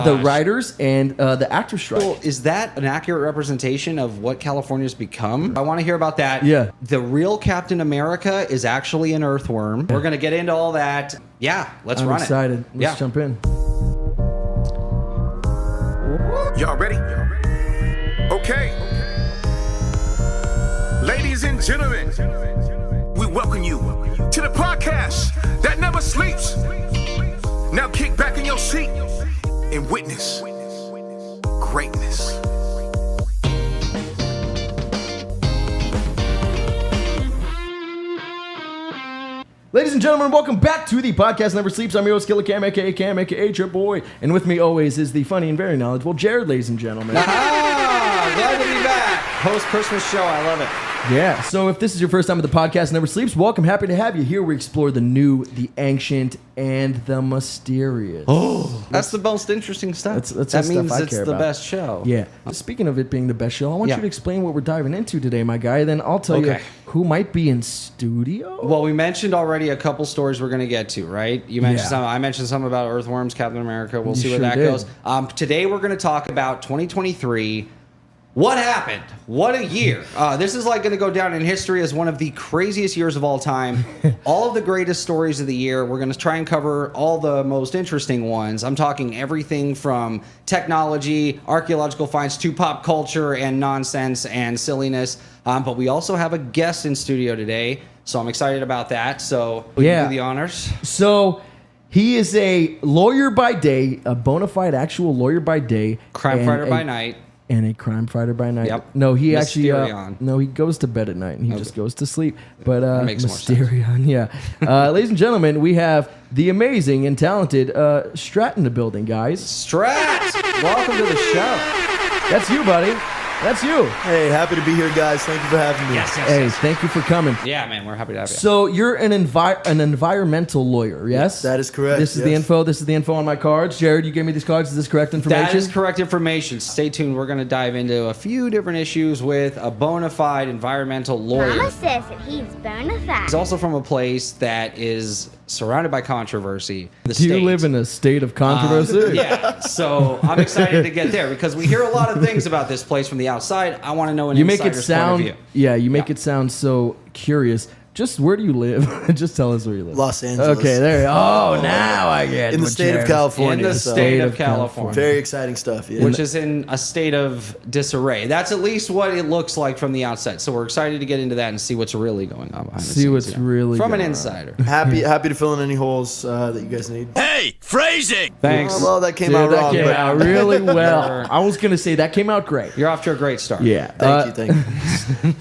The writers and the actors strike. Well, is that an accurate representation of what California's become? I want to hear about that. Yeah. The real Captain America is actually an earthworm. We're going to get into all that. Yeah, let's run I'm excited. it. Let's jump in. Y'all ready? Okay. Ladies and gentlemen, we welcome you to the podcast that never sleeps. Now kick back in your seat and witness greatness. Ladies and gentlemen, welcome back to the podcast Never Sleeps. I'm your host, Killer Cam, aka Chip Boy. And with me always is the funny and very knowledgeable Jared, ladies and gentlemen. Glad to be back. Post-Christmas show. I love it. Yeah, so if this is your first time at the podcast Never Sleeps, welcome. Happy to have you here. We explore the new, the ancient, and the mysterious. Oh, that's the most interesting stuff. That means I it's care the about. best show. Yeah. Speaking of it being the best show, I want Yeah. you to explain what we're diving into today, my guy. Then I'll tell you Okay. who might be in studio. Well, we mentioned already a couple stories we're going to get to, right? You mentioned Yeah. some. I mentioned some about earthworms, Captain America. We'll You see where sure that did. goes. Today we're going to talk about 2023. What happened? What a year. This is like going to go down in history as one of the craziest years of all time. All of the greatest stories of the year. We're going to try and cover all the most interesting ones. I'm talking everything from technology, archaeological finds, to pop culture and nonsense and silliness. But we also have a guest in studio today, so I'm excited about that. So will you do the honors? So he is a lawyer by day, a bona fide actual lawyer by day. Crime fighter by night. And a crime fighter by night. Yep. No, he Mysterion. he goes to bed at night and he just goes to sleep. But makes more sense. Mysterion, yeah. Ladies and gentlemen, we have the amazing and talented Strat in the building, guys. Strat, welcome to the show. That's you, buddy. That's you. Hey, happy to be here, guys. Thank you for having me. Yes, yes, Hey, yes. thank you for coming. Yeah, man, we're happy to have you. So you're an environmental lawyer, yes? That is correct, This is the yes. info. This is the info on my cards. Jared, you gave me these cards. Is this correct information? That is correct information. Stay tuned. We're going to dive into a few different issues with a bona fide environmental lawyer. Mama says that he's bona fide. He's also from a place that is surrounded by controversy. The Do you state. live in a state of controversy? Yeah, so I'm excited to get there because we hear a lot of things about this place from the outside. I want to know an You make it insider's sound, point of view. yeah. You make it sound so curious. Just where do you live? Just tell us where you live. Los Angeles. Okay, there. Oh, now I get In the what state of Jared- California. In the so state of California. Very exciting stuff. Yeah. Which is in a state of disarray. That's at least what it looks like from the outside. So we're excited to get into that and see what's really going on behind the See scenes what's here. really from an going on. insider. happy to fill in any holes that you guys need. Hey, phrasing! Thanks. Well, that came Dude, out that wrong. came but out really well. I was gonna say that came out great. You're off to a great start. Yeah. Thank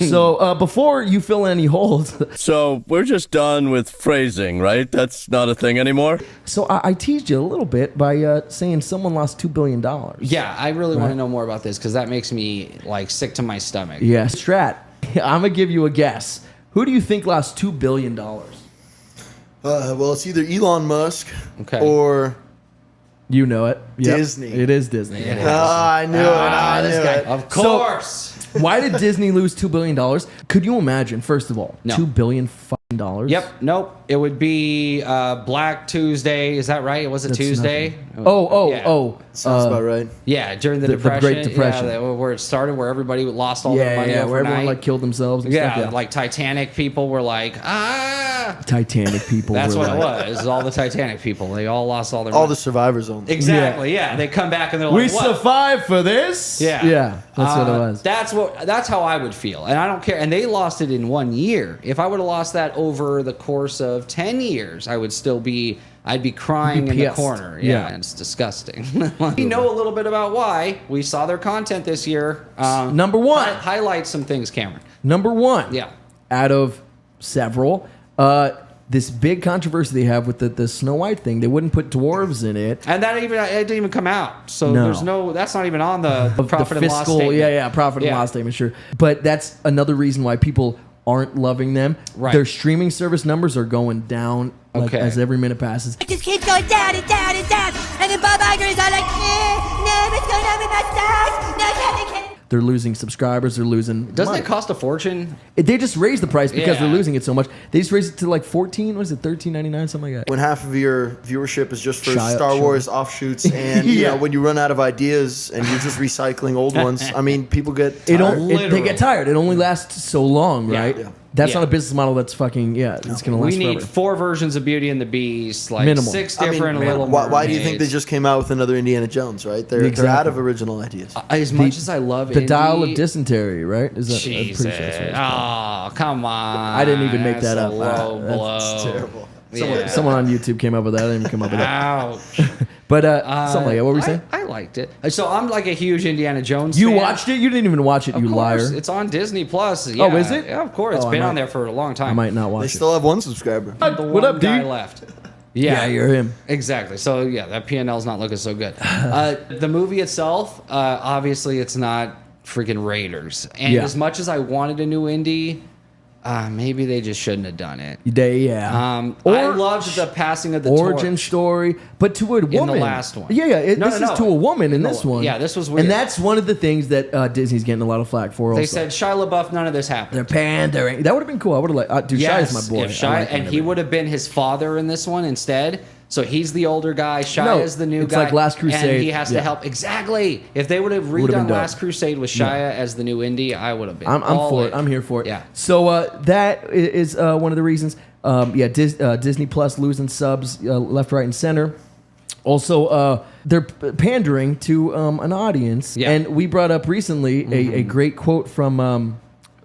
you. So before you fill in any holes, So we're just done with phrasing, right? That's not a thing anymore? so I teased you a little bit by saying someone lost $2 billion. Yeah, I really want to know more about this because that makes me like sick to my stomach. Yeah, Strat. I'm gonna give you a guess. Who do you think lost $2 billion? Well, it's either Elon Musk Okay. or You know it. Yep. Disney. It is Disney. I knew it. I this knew guy. it. Of course. Why did Disney lose $2 billion? Could you imagine, first of all, No. $2 billion fucking dollars? Yep. Nope. It would be Black Tuesday. Is that right? Was it That's Tuesday? Yeah. Sounds about right. Yeah, during the The Depression. Great Depression. Yeah, where it started, where everybody lost all their money where overnight. everyone like killed themselves. And yeah, stuff, like Titanic people were like, Titanic people. That's were what like, it was. All the Titanic people. They all lost all their All money. the survivors only. Exactly. Yeah. They come back and they're like, We what? survived for this. Yeah. Yeah, that's what it was. That's how I would feel, and I don't care. And they lost it in 1 year. If I would have lost that over the course of 10 years, I'd be crying You'd be in the pissed. corner. Yeah. Yeah, it's disgusting. We know a little bit about why. We saw their content this year. Number one. Highlight some things, Cameron. Number one. Yeah. Out of several, this big controversy they have with the Snow White thing. They wouldn't put dwarves in it. And it didn't even come out. So No. that's not even on the profit the and loss statement. profit and loss statement, sure. But that's another reason why people aren't loving them. Right. Their streaming service numbers are going down Okay. as every minute passes. It just keeps going down and down and down. And then Bob Iger's all like, no, what's going on with my stars? No, nothing can. They're losing subscribers. They're losing. Doesn't money. it cost a fortune? They just raised the price because Yeah. they're losing it so much. They just raised it to like 14. What is it? 13.99, something like that. When half of your viewership is just for Shy- Star sure. Wars offshoots, and you Yeah. know, when you run out of ideas and you're just recycling old ones, I mean, people get It tired. don't, they Literally. get tired. It only lasts so long, Yeah. right? Yeah. That's Yeah. not a business model that's fucking, it's going to last We need forever. 4 versions of Beauty and the Beast, like Minimal. 6 I mean, different man, little why do you think they mermaids. just came out with another Indiana Jones? Right? They're Exactly. out of original ideas. As much as I love The Dial of indie- Dysentery, right? Is that, I'm pretty Jesus. sure that's what it's called. Oh, come on. I didn't even make that That's up. a low That's blow. terrible. Yeah. Someone on YouTube came up with that. I didn't even come up with that. Ouch. But something like that. What were we saying? I liked it. So I'm like a huge Indiana Jones You fan. watched it? You didn't even watch it, Of you course. liar. It's on Disney Plus. Yeah. Oh, is it? Yeah, of course. It's Oh, I been might- on there for a long time. I might not watch They it. still have one subscriber. The What one up, guy dude? left. Yeah, you're him. Exactly. So yeah, that P&L's not looking so good. The movie itself, obviously, it's not freaking Raiders. And Yeah. as much as I wanted a new indie, maybe they just shouldn't have done it. I Or loved the passing of the origin torch. story, but to a woman. last one. Yeah, yeah. No, This no, is no. to a woman in In the- this one. yeah, this was weird. And that's one of the things that Disney's getting a lot of flack for. They also. said Shia LaBeouf, none of this happened. they're pandering. That would have been cool. I would have liked. Dude, Yes, Shia's my boy. if I Shia, like him and and he would have been his father in this one instead. So he's the older guy. Shia No, is the new it's guy. like Last Crusade. And he has Yeah. to help. Exactly. If they would have Would've been redone dope. Last Crusade with Shia as the new Indy, I would have been. I'm all for in. it. I'm here for it. Yeah. So that is one of the reasons. Disney Plus losing subs left, right, and center. Also, they're pandering to an audience. Yeah. And we brought up recently a great quote from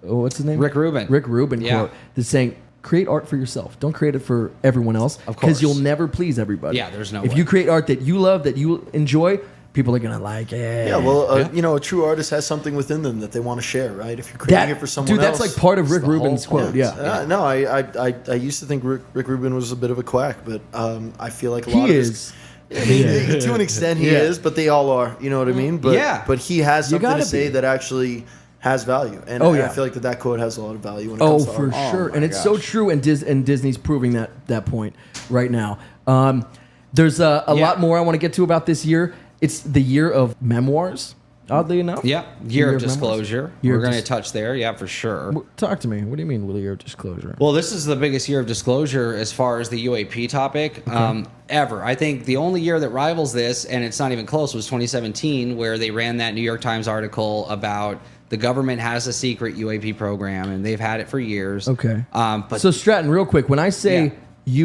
what's his name? Rick Rubin. Rick Rubin Yeah. quote that's saying, create art for yourself. Don't create it for everyone else. Of Because course. you'll never please everybody. Yeah, there's no If way. you create art that you love, that you enjoy, people are going to like it. Yeah, well, you know, a true artist has something within them that they want to share, right? If you're creating it for someone dude, else, that's like part of Rick the whole Rubin's point. quote. Yeah. No, I used to think Rick Rubin was a bit of a quack, but I feel like a lot He of is. I mean, to an extent, he Yeah. is, but they all are. You know what I mean? But Yeah. but he has something gotta to say be. that actually has value, and Oh, I yeah. feel like that quote has a lot of value when it Oh, comes to for art. sure, my and it's so gosh. true. And Disney's proving that point right now. There's a lot more I want to get to about this year. It's the year of memoirs. Oddly enough. Yep. The Year of memoirs. disclosure. Year We're of going to dis- touch there. Yeah, for sure. Talk to me. What do you mean with the year of disclosure? Well, this is the biggest year of disclosure as far as the UAP topic ever. I think the only year that rivals this, and it's not even close, was 2017, where they ran that New York Times article about the government has a secret UAP program, and they've had it for years. Okay. But So Stratton, real quick, when I say Yeah.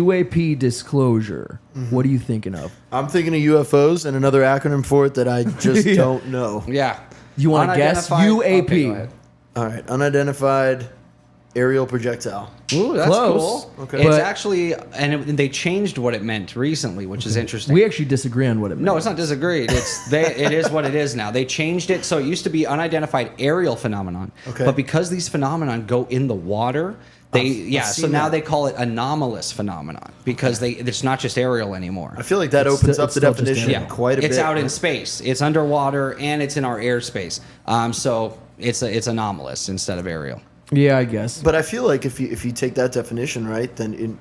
UAP disclosure, what are you thinking of? I'm thinking of UFOs and another acronym for it that I just Yeah. don't know. yeah. You want to guess? Unidentified- UAP. Okay, go ahead. All right, unidentified aerial projectile. Ooh, that's Close. cool. Okay. It's But- actually, and they changed what it meant recently, which is interesting. We actually disagree on what it means. No, it's not disagreed. It is what it is now. They changed it, so it used to be unidentified aerial phenomenon. Okay. But because these phenomenon go in the water, so seen now that. they call it anomalous phenomenon because it's not just aerial anymore. I feel like that It's opens still- up it's the still just definition aerial. quite a bit. It's out in space. It's underwater and it's in our airspace. So it's anomalous instead of aerial. Yeah, I guess. But I feel like if you take that definition right, then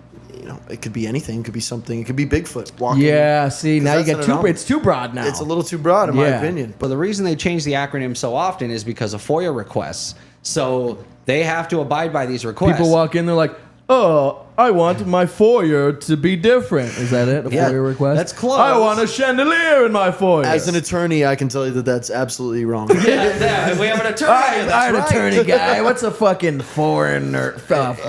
it could be anything. It could be something. It could be Bigfoot walking. Yeah, see, 'Cause now you that's get an too. anomaly. It's too broad now. It's a little too broad in my Yeah. opinion. But the reason they change the acronym so often is because of FOIA requests. So they have to abide by these requests. People walk in, they're like, "Oh, I want my foyer to be different." Is that it? A Yeah, FOIA request? that's close. I want a chandelier in my foyer. As an attorney, I can tell you that that's absolutely wrong. Yeah, we have an attorney. I That's an right. attorney guy. What's a fucking foreign or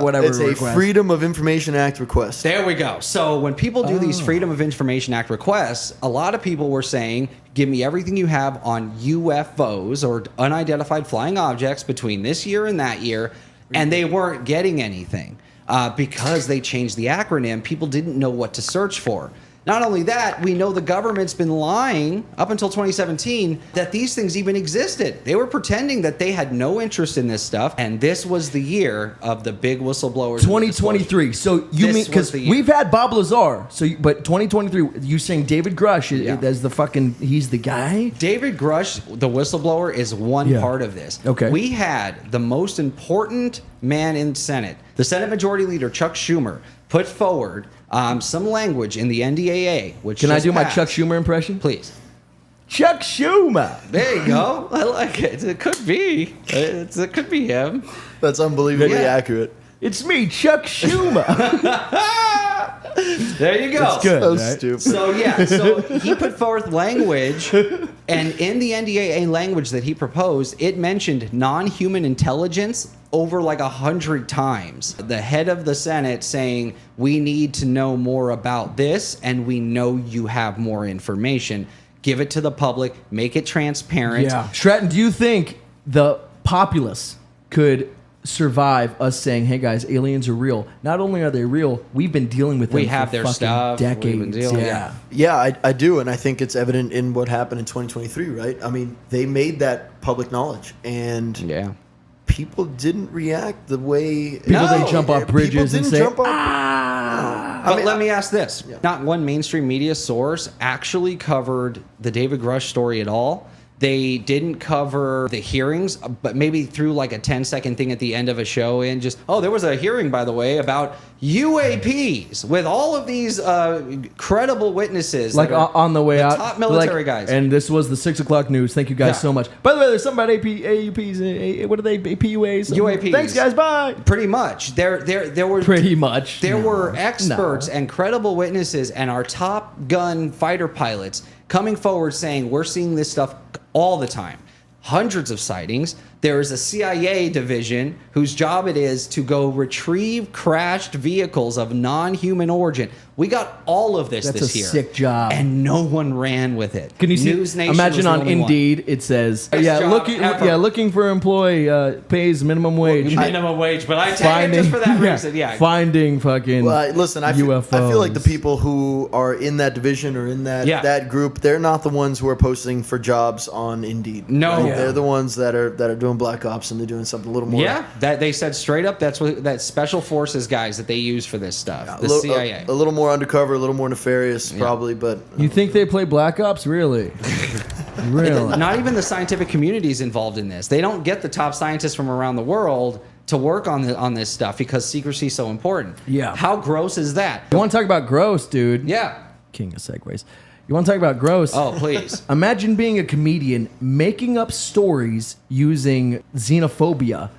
whatever It's a request? Freedom of Information Act request. There we go. So when people do Oh. these Freedom of Information Act requests, a lot of people were saying, give me everything you have on UFOs or unidentified flying objects between this year and that year, and they weren't getting anything. Because they changed the acronym, people didn't know what to search for. Not only that, we know the government's been lying up until 2017 that these things even existed. They were pretending that they had no interest in this stuff, and this was the year of the big whistleblowers. 2023. So you This mean was because the year. we've had Bob Lazar. So, but 2023. You saying David Grush Yeah. as the fucking? He's the guy. David Grush, the whistleblower, is one Yeah. part of this. Okay. We had the most important man in Senate, the Senate Majority Leader, Chuck Schumer, put forward some language in the NDAA, which Can I just do my passed. Chuck Schumer impression? Please. Chuck Schumer. There you go. I like it. It could be. It could be him. That's unbelievably Yeah. accurate. It's me, Chuck Schumer. There you go. It's good. So right? stupid. So he put forth language, and in the NDAA language that he proposed, it mentioned non-human intelligence over like 100 times. The head of the Senate saying, we need to know more about this, and we know you have more information. Give it to the public, make it transparent. Yeah. Stratton, do you think the populace could survive us saying, hey guys, aliens are real? Not only are they real, we've been dealing with them We have for their fucking stuff. We've been decades. dealing- Yeah. Yeah, I do, and I think it's evident in what happened in 2023, right? I mean, they made that public knowledge, and Yeah. people didn't react the way People No. didn't jump off bridges and People say, didn't jump off. But let me ask this. Not one mainstream media source actually covered the David Grush story at all. They didn't cover the hearings, but maybe threw like a 10-second thing at the end of a show and just, oh, there was a hearing, by the way, about UAPs with all of these credible witnesses. like that are on the way the out, top military like, guys. And this was the 6 o'clock news. Thank you guys Yeah. so much. By the way, there's something about AUPs. What are they? PUAs. UAPs. Thanks, guys. Bye. Pretty much. There were Pretty much. There No. were experts No. and credible witnesses and our top gun fighter pilots coming forward saying we're seeing this stuff all the time. Hundreds of sightings. There is a CIA division whose job it is to go retrieve crashed vehicles of non-human origin. We got all of this That's this a year. sick job. And no one ran with it. Can you see? News Nation Imagine was the on only one. Indeed, it says, Best job looking, ever. looking for employee pays minimum wage. Minimum wage, but I take it just for that reason. Yeah. Finding fucking Well, listen, I feel UFOs. like the people who are in that division or in that Yeah. that group, they're not the ones who are posting for jobs on Indeed. No. Right? Yeah. They're the ones that are doing black ops and they're doing something a little more. Yeah, that they said straight up. That's what that special forces guys that they use for this stuff. A The little, CIA. a little more undercover, a little more nefarious, probably. But You think they play Black Ops? Really? Really? Not even the scientific community is involved in this. They don't get the top scientists from around the world to work on this stuff because secrecy is so important. Yeah. How gross is that? You want to talk about gross, dude? Yeah. King of segues. You want to talk about gross? Oh, please. Imagine being a comedian making up stories using xenophobia.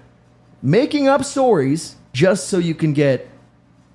Making up stories just so you can get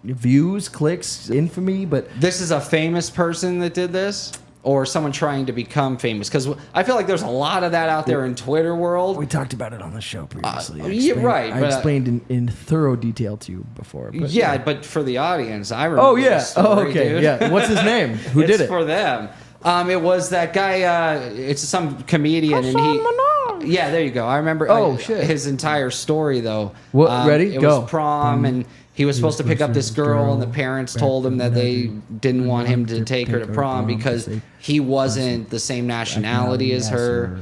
views, clicks, infamy, but This is a famous person that did this, or someone trying to become famous? Because I feel like there's a lot of that out there in Twitter world. we talked about it on the show previously. I yeah, right, I but, explained in thorough detail to you before. But Yeah, but for the audience, I remember. Oh, yeah. this story, Oh, okay. dude. Yeah. What's his name? Who It's did it? for them. It was that guy. It's some comedian, and he. Yeah, there you go. I remember. Oh, shit. His entire story though. What- ready? It Go. was prom, and he was supposed to pick up this girl, and the parents told him that they didn't want him to take her to prom because he wasn't the same nationality as her.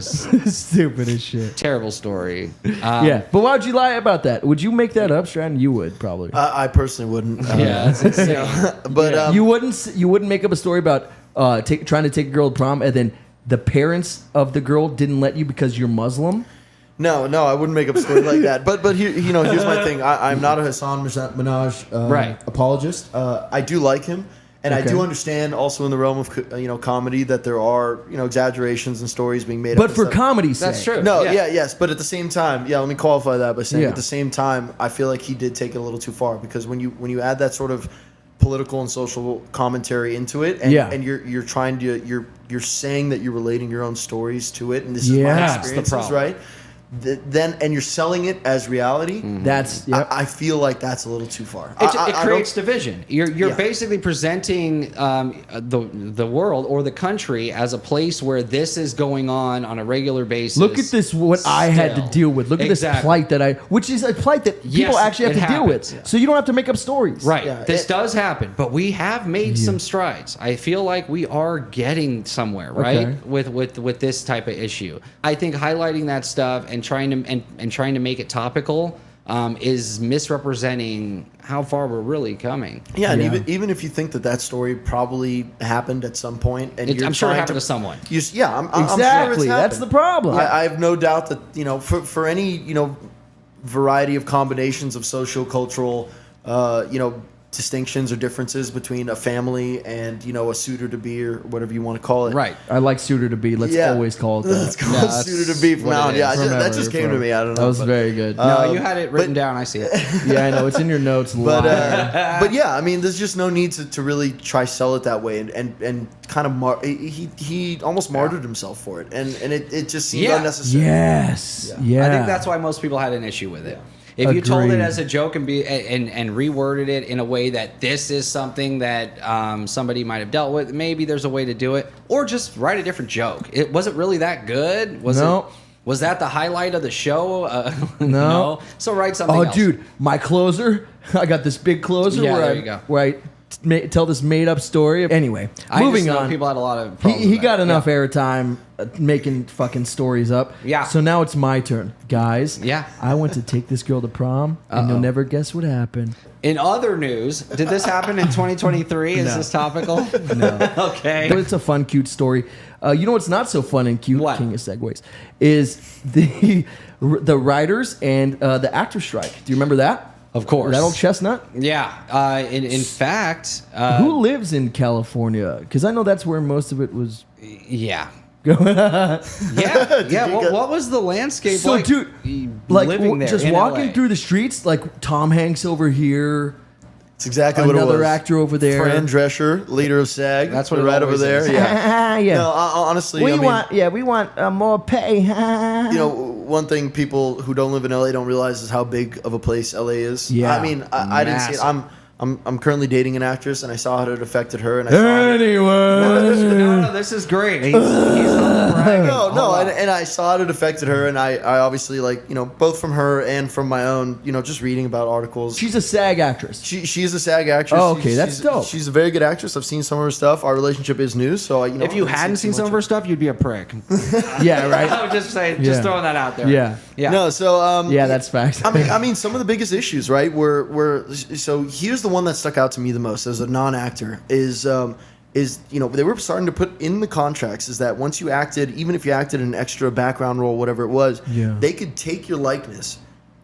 Stupid as shit. Terrible story. Yeah, but why would you lie about that? Would you make that up, Stratton? You would probably. I personally wouldn't. Yeah, that's insane. But You wouldn't make up a story about trying to take a girl to prom and then the parents of the girl didn't let you because you're Muslim. no, I wouldn't make up a story like that. But here, here's my thing. I'm not a Hassan Minhaj Right. apologist. I do like him. And I Okay. do understand also in the realm of comedy that there are exaggerations and stories being made. But up and for stuff. comedy's That's sake. true. No, Yeah. yes, but at the same time, let me qualify that by saying Yeah. at the same time, I feel like he did take it a little too far because when you add that sort of political and social commentary into it, and, Yeah. and you're trying to you're saying that you're relating your own stories to it, and this is Yeah. my That's the experiences, problem. right? Then and you're selling it as reality. That's yep. I feel like that's a little too far. It I don't- creates division. You're Yeah. basically presenting the world or the country as a place where this is going on a regular basis. Look at this, what I had to Still. deal with. Look at this Exactly. plight which is a plight that people Yes, actually have it to deal happens. with. So you don't have to make up stories. Right. Yeah, This it- does happen, but we have made some strides. I feel like we are getting somewhere, right? Okay. With this type of issue. I think highlighting that stuff and trying to make it topical is misrepresenting how far we're really coming. Yeah, and Yeah. even if you think that story probably happened at some point, and you're I'm sure it trying happened to someone. I'm sure it's Exactly. That's happened. the problem. I have no doubt that for any variety of combinations of socio-cultural distinctions or differences between a family and, you know, a suitor to be or whatever you want to call it. Right. I like suitor to be. Let's always call it that. Let's call Yeah, it that's suitor to be from what now on. it Yeah, is. that just came to me. I don't know. That was but- very good. No, you had it written down. I see it. Yeah, I know. It's in your notes. But live. but yeah, I mean, there's just no need to really try sell it that way, and kind of he almost martyred himself for it, and it just seemed unnecessary. Yes. Yeah. I think that's why most people had an issue with it. If you told it Agreed. as a joke and reworded it in a way that this is something that somebody might have dealt with, maybe there's a way to do it, or just write a different joke. It wasn't really that good. Was that the highlight of the show? No. So write something else. Oh, dude, my closer. I got this big closer Yeah, where there I you go. where I tell this made up story. Anyway, I moving just know on. people had a lot of problems He with got that. enough airtime making fucking stories up. Yeah. So now it's my turn, guys. Yeah. I went to take this girl to prom, and you'll never guess what happened. In other news, did this happen in 2023? Is No. this topical? No. Okay. But it's a fun, cute story. You know what's not so fun and cute? What? King of segues is the writers and the actor strike. Do you remember that? Of course. That old chestnut. Yeah. In fact, Who lives in California? Because I know that's where most of it was. yeah. Yeah. What was the landscape So, like? dude, like living there just in walking LA? through the streets, like Tom Hanks over here, It's exactly what it was. another actor over there. Fran Drescher, leader of SAG. That's what it right over always there. is. Yeah. yeah. No, honestly, I mean, we want more pay. you know, one thing people who don't live in LA don't realize is how big of a place LA is. Yeah. I mean, I didn't see it. Massive. I'm currently dating an actress, and I saw how it affected her, and I saw Anyway. No, this is great. He's bragging. No, and I saw it affected her, and I obviously, like, you know, both from her and from my own, you know, just reading about articles. She's a SAG actress. She's a SAG actress. Oh, okay, that's dope. She's a very good actress. I've seen some of her stuff. Our relationship is new, so you know. If you I haven't hadn't seen too some of much her stuff, you'd be a prick. Yeah, right. I would just say, Yeah. just throwing that out there. Yeah. Yeah. No, so Yeah, that's facts. I mean, some of the biggest issues, right? Were so here's the one that stuck out to me the most as a non-actor is you know, they were starting to put in the contracts is that once you acted, even if you acted an extra background role, whatever it was, Yeah. they could take your likeness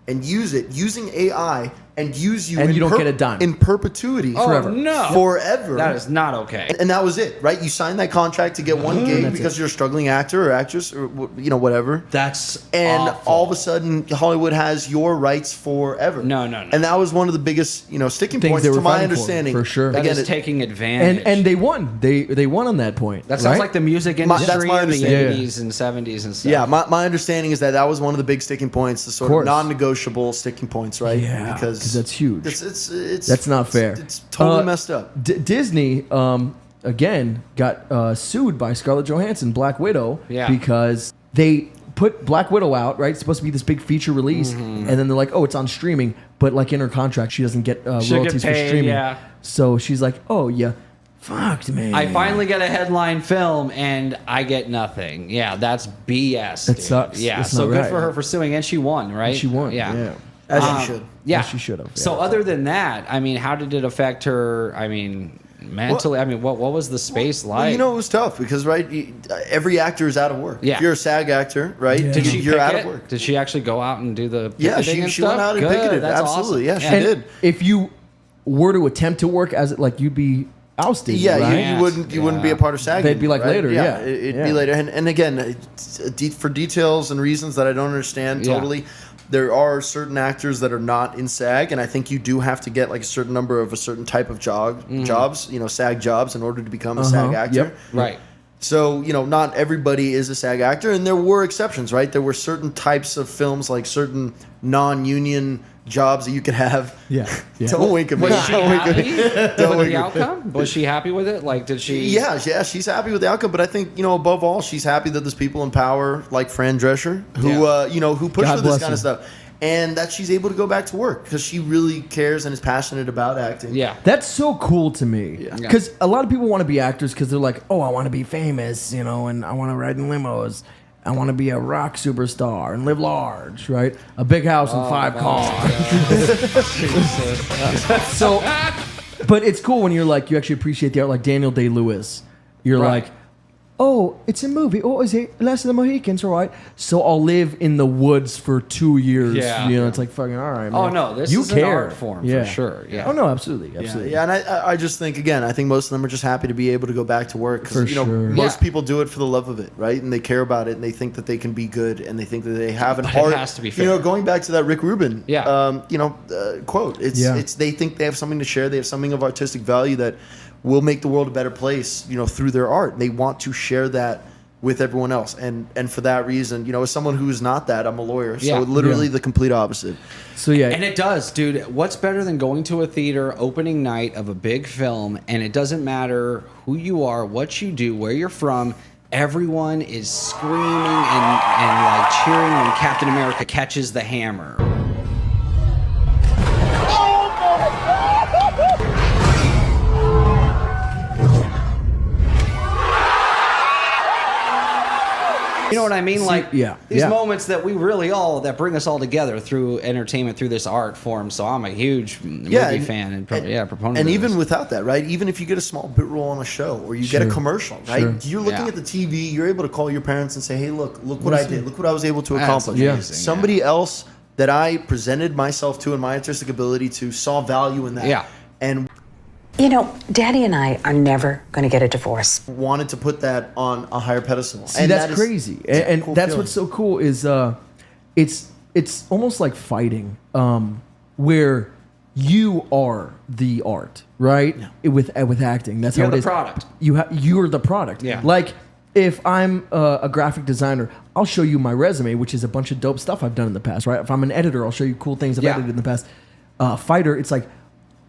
and use it using AI and use you And in you don't get a dime. in perpetuity Forever. no. forever. That is not okay. And that was it, right? You signed that contract to get one gig That's because you're a struggling actor or actress or you know whatever. That's And awful. all of a sudden, Hollywood has your rights forever. No. And that was one of the biggest, you know, sticking Things points they were to my fighting for, understanding. for sure. That Again, is taking advantage. and they won. They won on that point. that sounds right? like the music that's industry my in the understanding. 80s and 70s and stuff. yeah, my understanding is that was one of the big sticking points, the sort of course. non-negotiable sticking points, right? Yeah, because 'cause that's huge. It's That's not fair. It's totally messed up. Disney, again, got sued by Scarlett Johansson, Black Widow, Yeah. because they put Black Widow out, right? It's supposed to be this big feature release, and then they're like, oh, it's on streaming, but like in her contract, she doesn't get She'll get royalties for paid, streaming. yeah. So she's like, oh, yeah, fucked me. I finally get a headline film and I get nothing. Yeah, that's BS. That dude. sucks. Yeah, That's so not good right. for her for suing, and she won, right? She won. Yeah. As you should. Yeah, As she should have, So yeah. other than that, I mean, how did it affect her? I mean, mentally. I mean, what was the space like? Well, you know, it was tough because, right, every actor is out of work. Yeah. If you're a SAG actor, right, Yeah. did she you're out picket? of work. Did she actually go out and do the Yeah, picketing and she went stuff? out and Good, picketed. that's Absolutely, awesome. yeah, she and did. if you were to attempt to work as it, like, you'd be ousted. Yeah, right? Yes, you wouldn't be a part of SAG. They'd be anymore, like right? later, yeah. It'd Yeah. be later. And again, for details and reasons that I don't understand Yeah. totally, there are certain actors that are not in SAG, and I think you do have to get like a certain number of a certain type of jobs, you know, SAG jobs, in order to become a SAG actor. Yep. Right. So, you know, not everybody is a SAG actor, and there were exceptions, right? There were certain types of films, like certain non-union jobs that you could have. Yeah. Yeah. Don't wink at me. Was she Don't wink at happy me. with Don't wink the at me. outcome? Was she happy with it? Like, did she? Yeah, she's happy with the outcome, but I think, you know, above all, she's happy that there's people in power like Fran Drescher who, Yeah. you know, who push God for this bless kind of her. stuff, and that she's able to go back to work because she really cares and is passionate about acting. Yeah. That's so cool to me. Yeah. Because a lot of people want to be actors because they're like, oh, I want to be famous, you know, and I want to ride in limos. I want to be a rock superstar and live large, right? A big house and 5 cars. So, but it's cool when you're like, you actually appreciate the art, like Daniel Day-Lewis. You're Right. like, oh, it's a movie. Oh, is it Last of the Mohicans? All right. So I'll live in the woods for 2 years. Yeah. You know, it's like fucking all right, man. Oh, no, this you is an art form for sure. Yeah. Oh, no, absolutely. Absolutely. Yeah, and I just think, again, I think most of them are just happy to be able to go back to work. 'Cause, For you know, sure. most Yeah. people do it for the love of it, right? And they care about it, and they think that they can be good, and they think that they have an But it art. has to be You know, fair. going back to that Rick Rubin, quote. It's they think they have something to share. They have something of artistic value that will make the world a better place. You know, through their art, they want to share that with everyone else, and for that reason, you know, as someone who is not that, I'm a lawyer, so Yeah. literally the complete opposite. So yeah. And it does, dude. What's better than going to a theater opening night of a big film, and it doesn't matter who you are, what you do, where you're from, everyone is screaming and like cheering when Captain America catches the hammer. You know what I mean? Like these moments that we really that bring us all together through entertainment, through this art form. So I'm a huge movie fan and proponent. And of even this. without that, right? Even if you get a small bit role on a show or you get a commercial, right? Sure. You're looking at the TV. You're able to call your parents and say, "Hey, look what I did. Look what I was able to That's accomplish." amazing, Somebody else that I presented myself to and my artistic ability to saw value in that. Yeah. And You know, Daddy and I are never going to get a divorce. wanted to put that on a higher pedestal. See, and that's that is- crazy, it's a and cool that's feeling. what's so cool is it's almost like fighting, where you are the art, right? With acting, that's You're how it the is. product. You're the product. Yeah. Like if I'm a graphic designer, I'll show you my resume, which is a bunch of dope stuff I've done in the past, right? If I'm an editor, I'll show you cool things I've Yeah. edited in the past. Fighter, it's like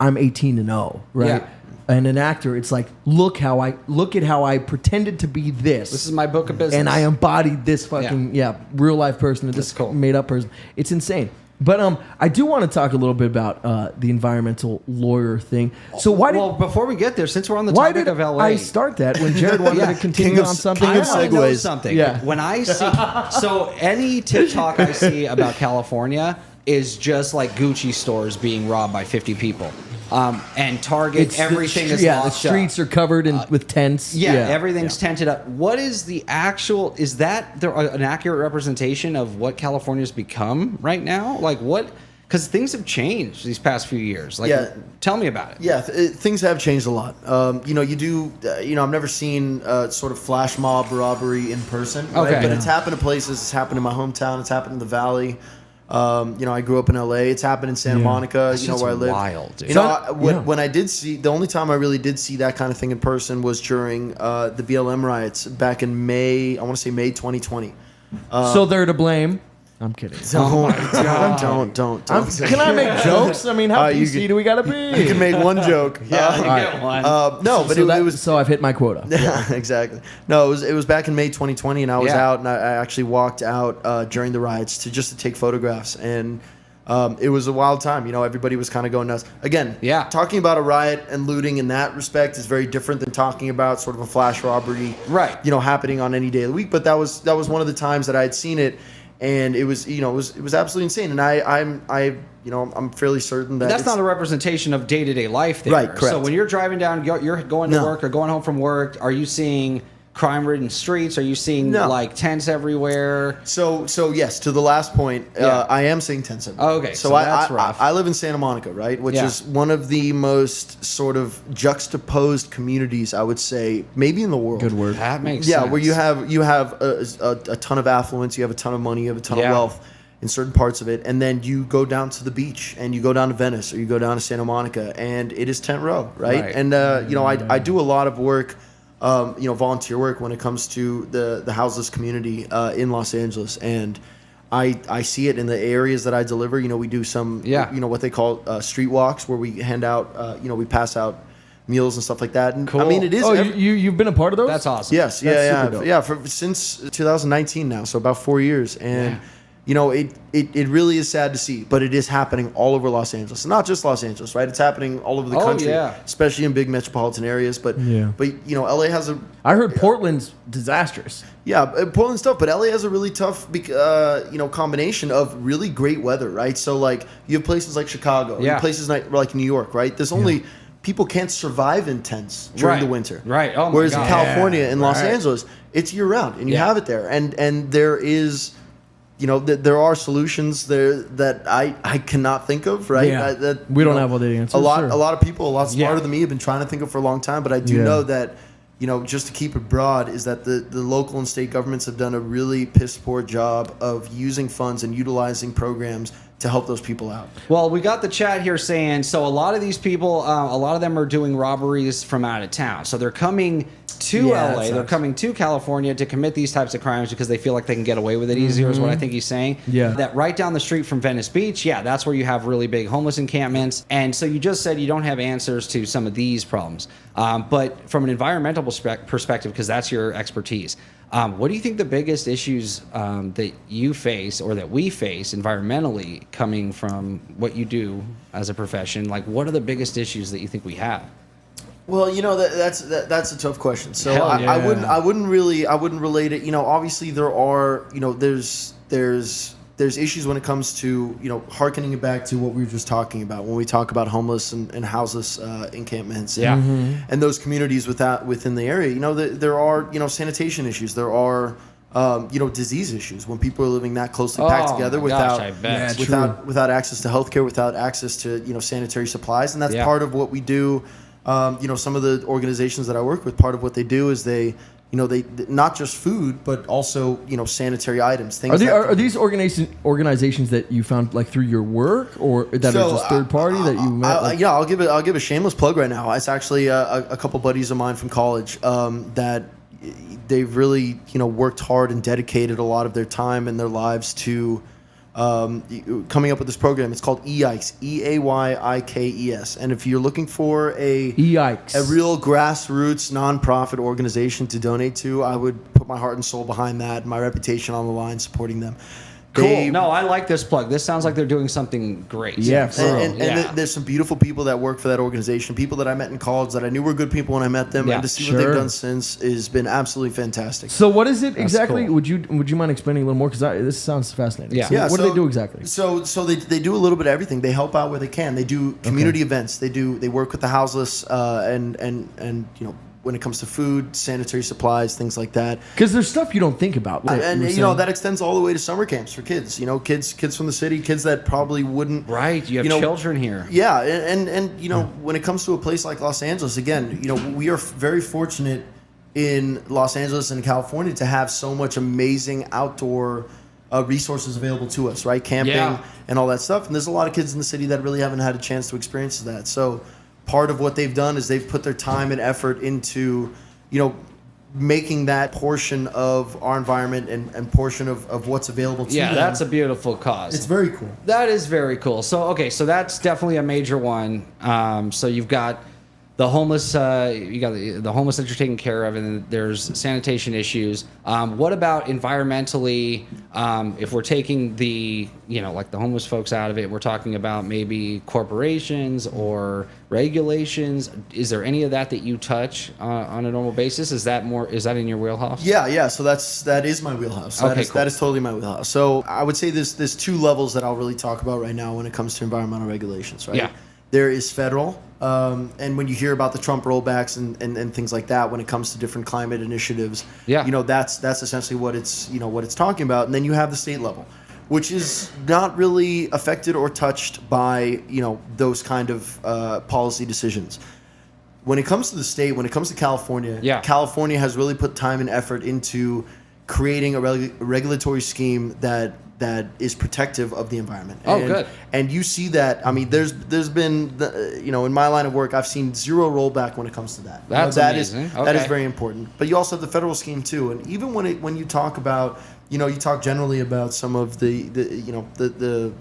I'm 18-0, right? Yeah. And an actor, it's like look at how I pretended to be this. This is my book of business. And I embodied this fucking real life person, this cool. made up person. It's insane. But I do want to talk a little bit about the environmental lawyer thing. So why did Well, before we get there, since we're on the why topic did of LA, I start that when Jared wanted Yeah. to continue King of- on something? king of I wanna know segues. something. Yeah. When I see so any TikTok I see about California is just like Gucci stores being robbed by 50 people. And Target, everything is the locked streets up. are covered with tents. Everything's tented up. What is the actual? Is that an accurate representation of what California's become right now? Like what? Because things have changed these past few years. Like, tell me about it. Yeah, things have changed a lot. You know, you do. You know, I've never seen sort of flash mob robbery in person. Right? Okay. But it's happened to places. It's happened in my hometown. It's happened in the Valley. You know, I grew up in LA. It's happened in Santa Monica. That's You know just where I live. wild, dude. You know, when I did see, the only time I really did see that kind of thing in person was during the BLM riots back in May. I want to say May 2020. So they're to blame. I'm kidding. Don't. Can I make jokes? I mean, how you PC can- do we gotta be? You can make one joke. Yeah, you get one. No, but it was so I've hit my quota. Yeah, exactly. No, it was back in May 2020, and I was out, and I actually walked out during the riots to take photographs, and it was a wild time. You know, everybody was kind of going nuts. Again, talking about a riot and looting in that respect is very different than talking about sort of a flash robbery, Right. You know, happening on any day of the week. But that was one of the times that I had seen it, and it was it was absolutely insane. And I'm fairly certain that That's not a representation of day-to-day life there. Right, correct. So when you're driving down, you're going to work or going home from work, are you seeing crime-ridden streets? Are you seeing like tents everywhere? So yes, to the last point, I am seeing tents everywhere. Okay, so that's rough. I live in Santa Monica, right, which is one of the most sort of juxtaposed communities, I would say, maybe in the world. Good word. That makes sense. Yeah, where you have a ton of affluence, you have a ton of money, you have a ton of wealth in certain parts of it, and then you go down to the beach and you go down to Venice or you go down to Santa Monica, and it is tent row, right? And I do a lot of work. Volunteer work when it comes to the houseless community in Los Angeles, and I see it in the areas that I deliver. You know, we do some, what they call street walks, where we hand out, we pass out meals and stuff like that. And Cool. I mean, it is. Oh, you've been a part of those? That's awesome. Yes, That's super dope. since 2019 now, so about 4 years, and. You know, it really is sad to see, but it is happening all over Los Angeles. Not just Los Angeles, right? It's happening all over the country, especially in big metropolitan areas. But LA has a. I heard Portland's disastrous. Yeah, Portland's tough, but LA has a really tough, combination of really great weather, right? So like you have places like Chicago, you have places like New York, right? There's only people can't survive in tents during the winter. Right. Oh my Whereas God. in California and Los right. Angeles, it's year round, and you Yeah. have it there. And there is, there are solutions there that I cannot think of. Right. Yeah. We don't have all the answers. A lot sure. of people a lot smarter Yeah. than me have been trying to think of for a long time. But I do Yeah. know that, just to keep it broad, is that the local and state governments have done a really piss poor job of using funds and utilizing programs to help those people out. Well, we got the chat here saying, so a lot of these people, a lot of them are doing robberies from out of town. So they're coming to Yeah, that LA, they're sucks. coming to California to commit these types of crimes because they feel like they can get away with it easier, is what I think he's saying. Yeah. That right down the street from Venice Beach, that's where you have really big homeless encampments. And so you just said you don't have answers to some of these problems. But from an environmental perspective, because that's your expertise, what do you think the biggest issues that you face or that we face environmentally coming from what you do as a profession? Like, what are the biggest issues that you think we have? Well, that's a tough question. So Hell I yeah. wouldn't relate it. Obviously there are there's issues when it comes to hearkening it back to what we were just talking about when we talk about homeless and houseless encampments. And those communities within the area. There are sanitation issues. There are disease issues when people are living that closely packed together without I bet. without access to healthcare, without access to sanitary supplies, and that's Yeah. part of what we do. Some of the organizations that I work with, part of what they do is they not just food, but also sanitary items. Things. Are these organizations that you found like through your work, or that are just third party that you met? I'll give a shameless plug right now. It's actually a couple buddies of mine from college that they've really worked hard and dedicated a lot of their time and their lives to coming up with this program. It's called EYKES, EAYIKES. And if you're looking for a Yikes. real grassroots nonprofit organization to donate to, I would put my heart and soul behind that, my reputation on the line supporting them. Cool. No, I like this plug. This sounds like they're doing something great. Yeah, for real. And there's some beautiful people that work for that organization, people that I met in college that I knew were good people when I met them, Yeah, and to see what sure. they've done since has been absolutely fantastic. So what is it exactly? cool. Would you mind explaining a little more? Because this sounds fascinating. Yeah. So Yeah, what do so- they do exactly? So they do a little bit of everything. They help out where they can. They do community events. They work with the houseless and when it comes to food, sanitary supplies, things like that. Because there's stuff you don't think about. like And you were saying. that extends all the way to summer camps for kids. Kids from the city, kids that probably wouldn't. Right. You have children here. Yeah, and when it comes to a place like Los Angeles, again, we are very fortunate in Los Angeles and California to have so much amazing outdoor resources available to us, right? Camping and all that stuff. And there's a lot of kids in the city that really haven't had a chance to experience that. So part of what they've done is they've put their time and effort into, making that portion of our environment and portion of what's available to them. That's a beautiful cause. It's very cool. That is very cool. So that's definitely a major one. So you've got the homeless, you got the homeless that you're taking care of, and then there's sanitation issues. What about environmentally? If we're taking the like the homeless folks out of it, we're talking about maybe corporations or regulations. Is there any of that you touch on a normal basis? Is that in your wheelhouse? Yeah. So that is my wheelhouse. Okay, cool. That is totally my wheelhouse. So I would say there's two levels that I'll really talk about right now when it comes to environmental regulations, right? Yeah. There is federal, and when you hear about the Trump rollbacks and things like that, when it comes to different climate initiatives, that's essentially what it's talking about. And then you have the state level, which is not really affected or touched by those kind of policy decisions. When it comes to the state, when it comes to California, California has really put time and effort into creating a regulatory scheme that is protective of the environment. Good. And you see that. I mean, there's been in my line of work, I've seen zero rollback when it comes to that. That's amazing. That is very important. But you also have the federal scheme too. And even when you talk about you talk generally about some of the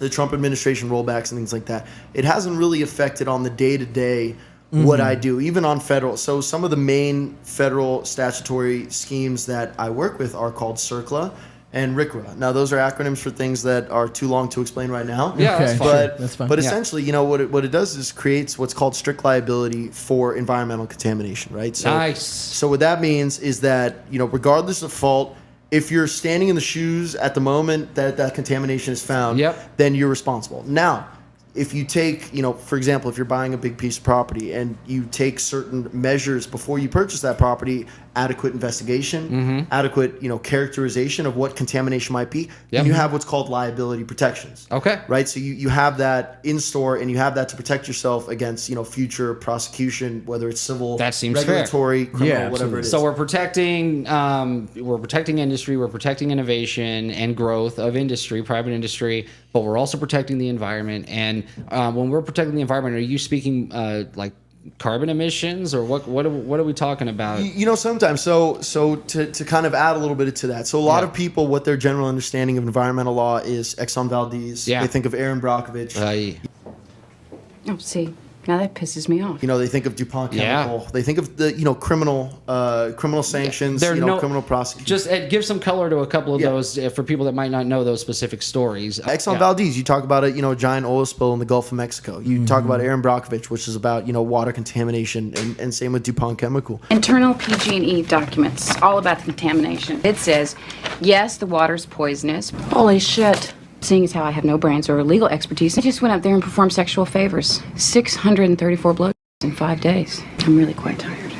Trump administration rollbacks and things like that, it hasn't really affected on the day-to-day what I do, even on federal. So some of the main federal statutory schemes that I work with are called CERCLA and RCRA. Now, those are acronyms for things that are too long to explain right now. Yeah, that's fine. That's fine. But essentially, what it does is creates what's called strict liability for environmental contamination, right? So, Nice. So what that means is that, regardless of fault, if you're standing in the shoes at the moment that contamination is found, then you're responsible. Now, if you take, for example, if you're buying a big piece of property and you take certain measures before you purchase that property, adequate investigation, adequate, characterization of what contamination might be, then you have what's called liability protections. Okay. Right? So you have that in store, and you have that to protect yourself against, future prosecution, whether it's civil, That seems regulatory, fair. criminal, whatever it is. So we're protecting industry, we're protecting innovation and growth of industry, private industry, but we're also protecting the environment. And when we're protecting the environment, are you speaking like carbon emissions, or what are we talking about? Sometimes. So to kind of add a little bit to that. So a lot of people, what their general understanding of environmental law is Exxon Valdez. Yeah. They think of Aaron Brockovich. Oh, see, now that pisses me off. They think of DuPont Chemical. They think of the criminal sanctions, criminal prosecution. Just give some color to a couple of those for people that might not know those specific stories. Exxon Valdez, you talk about a giant oil spill in the Gulf of Mexico. You talk about Aaron Brockovich, which is about water contamination, and same with DuPont Chemical. Internal PG&E documents, all about the contamination. It says, yes, the water's poisonous. Holy shit. Seeing as how I have no brains or legal expertise, I just went up there and performed sexual favors. 634 blows in 5 days. I'm really quite tired.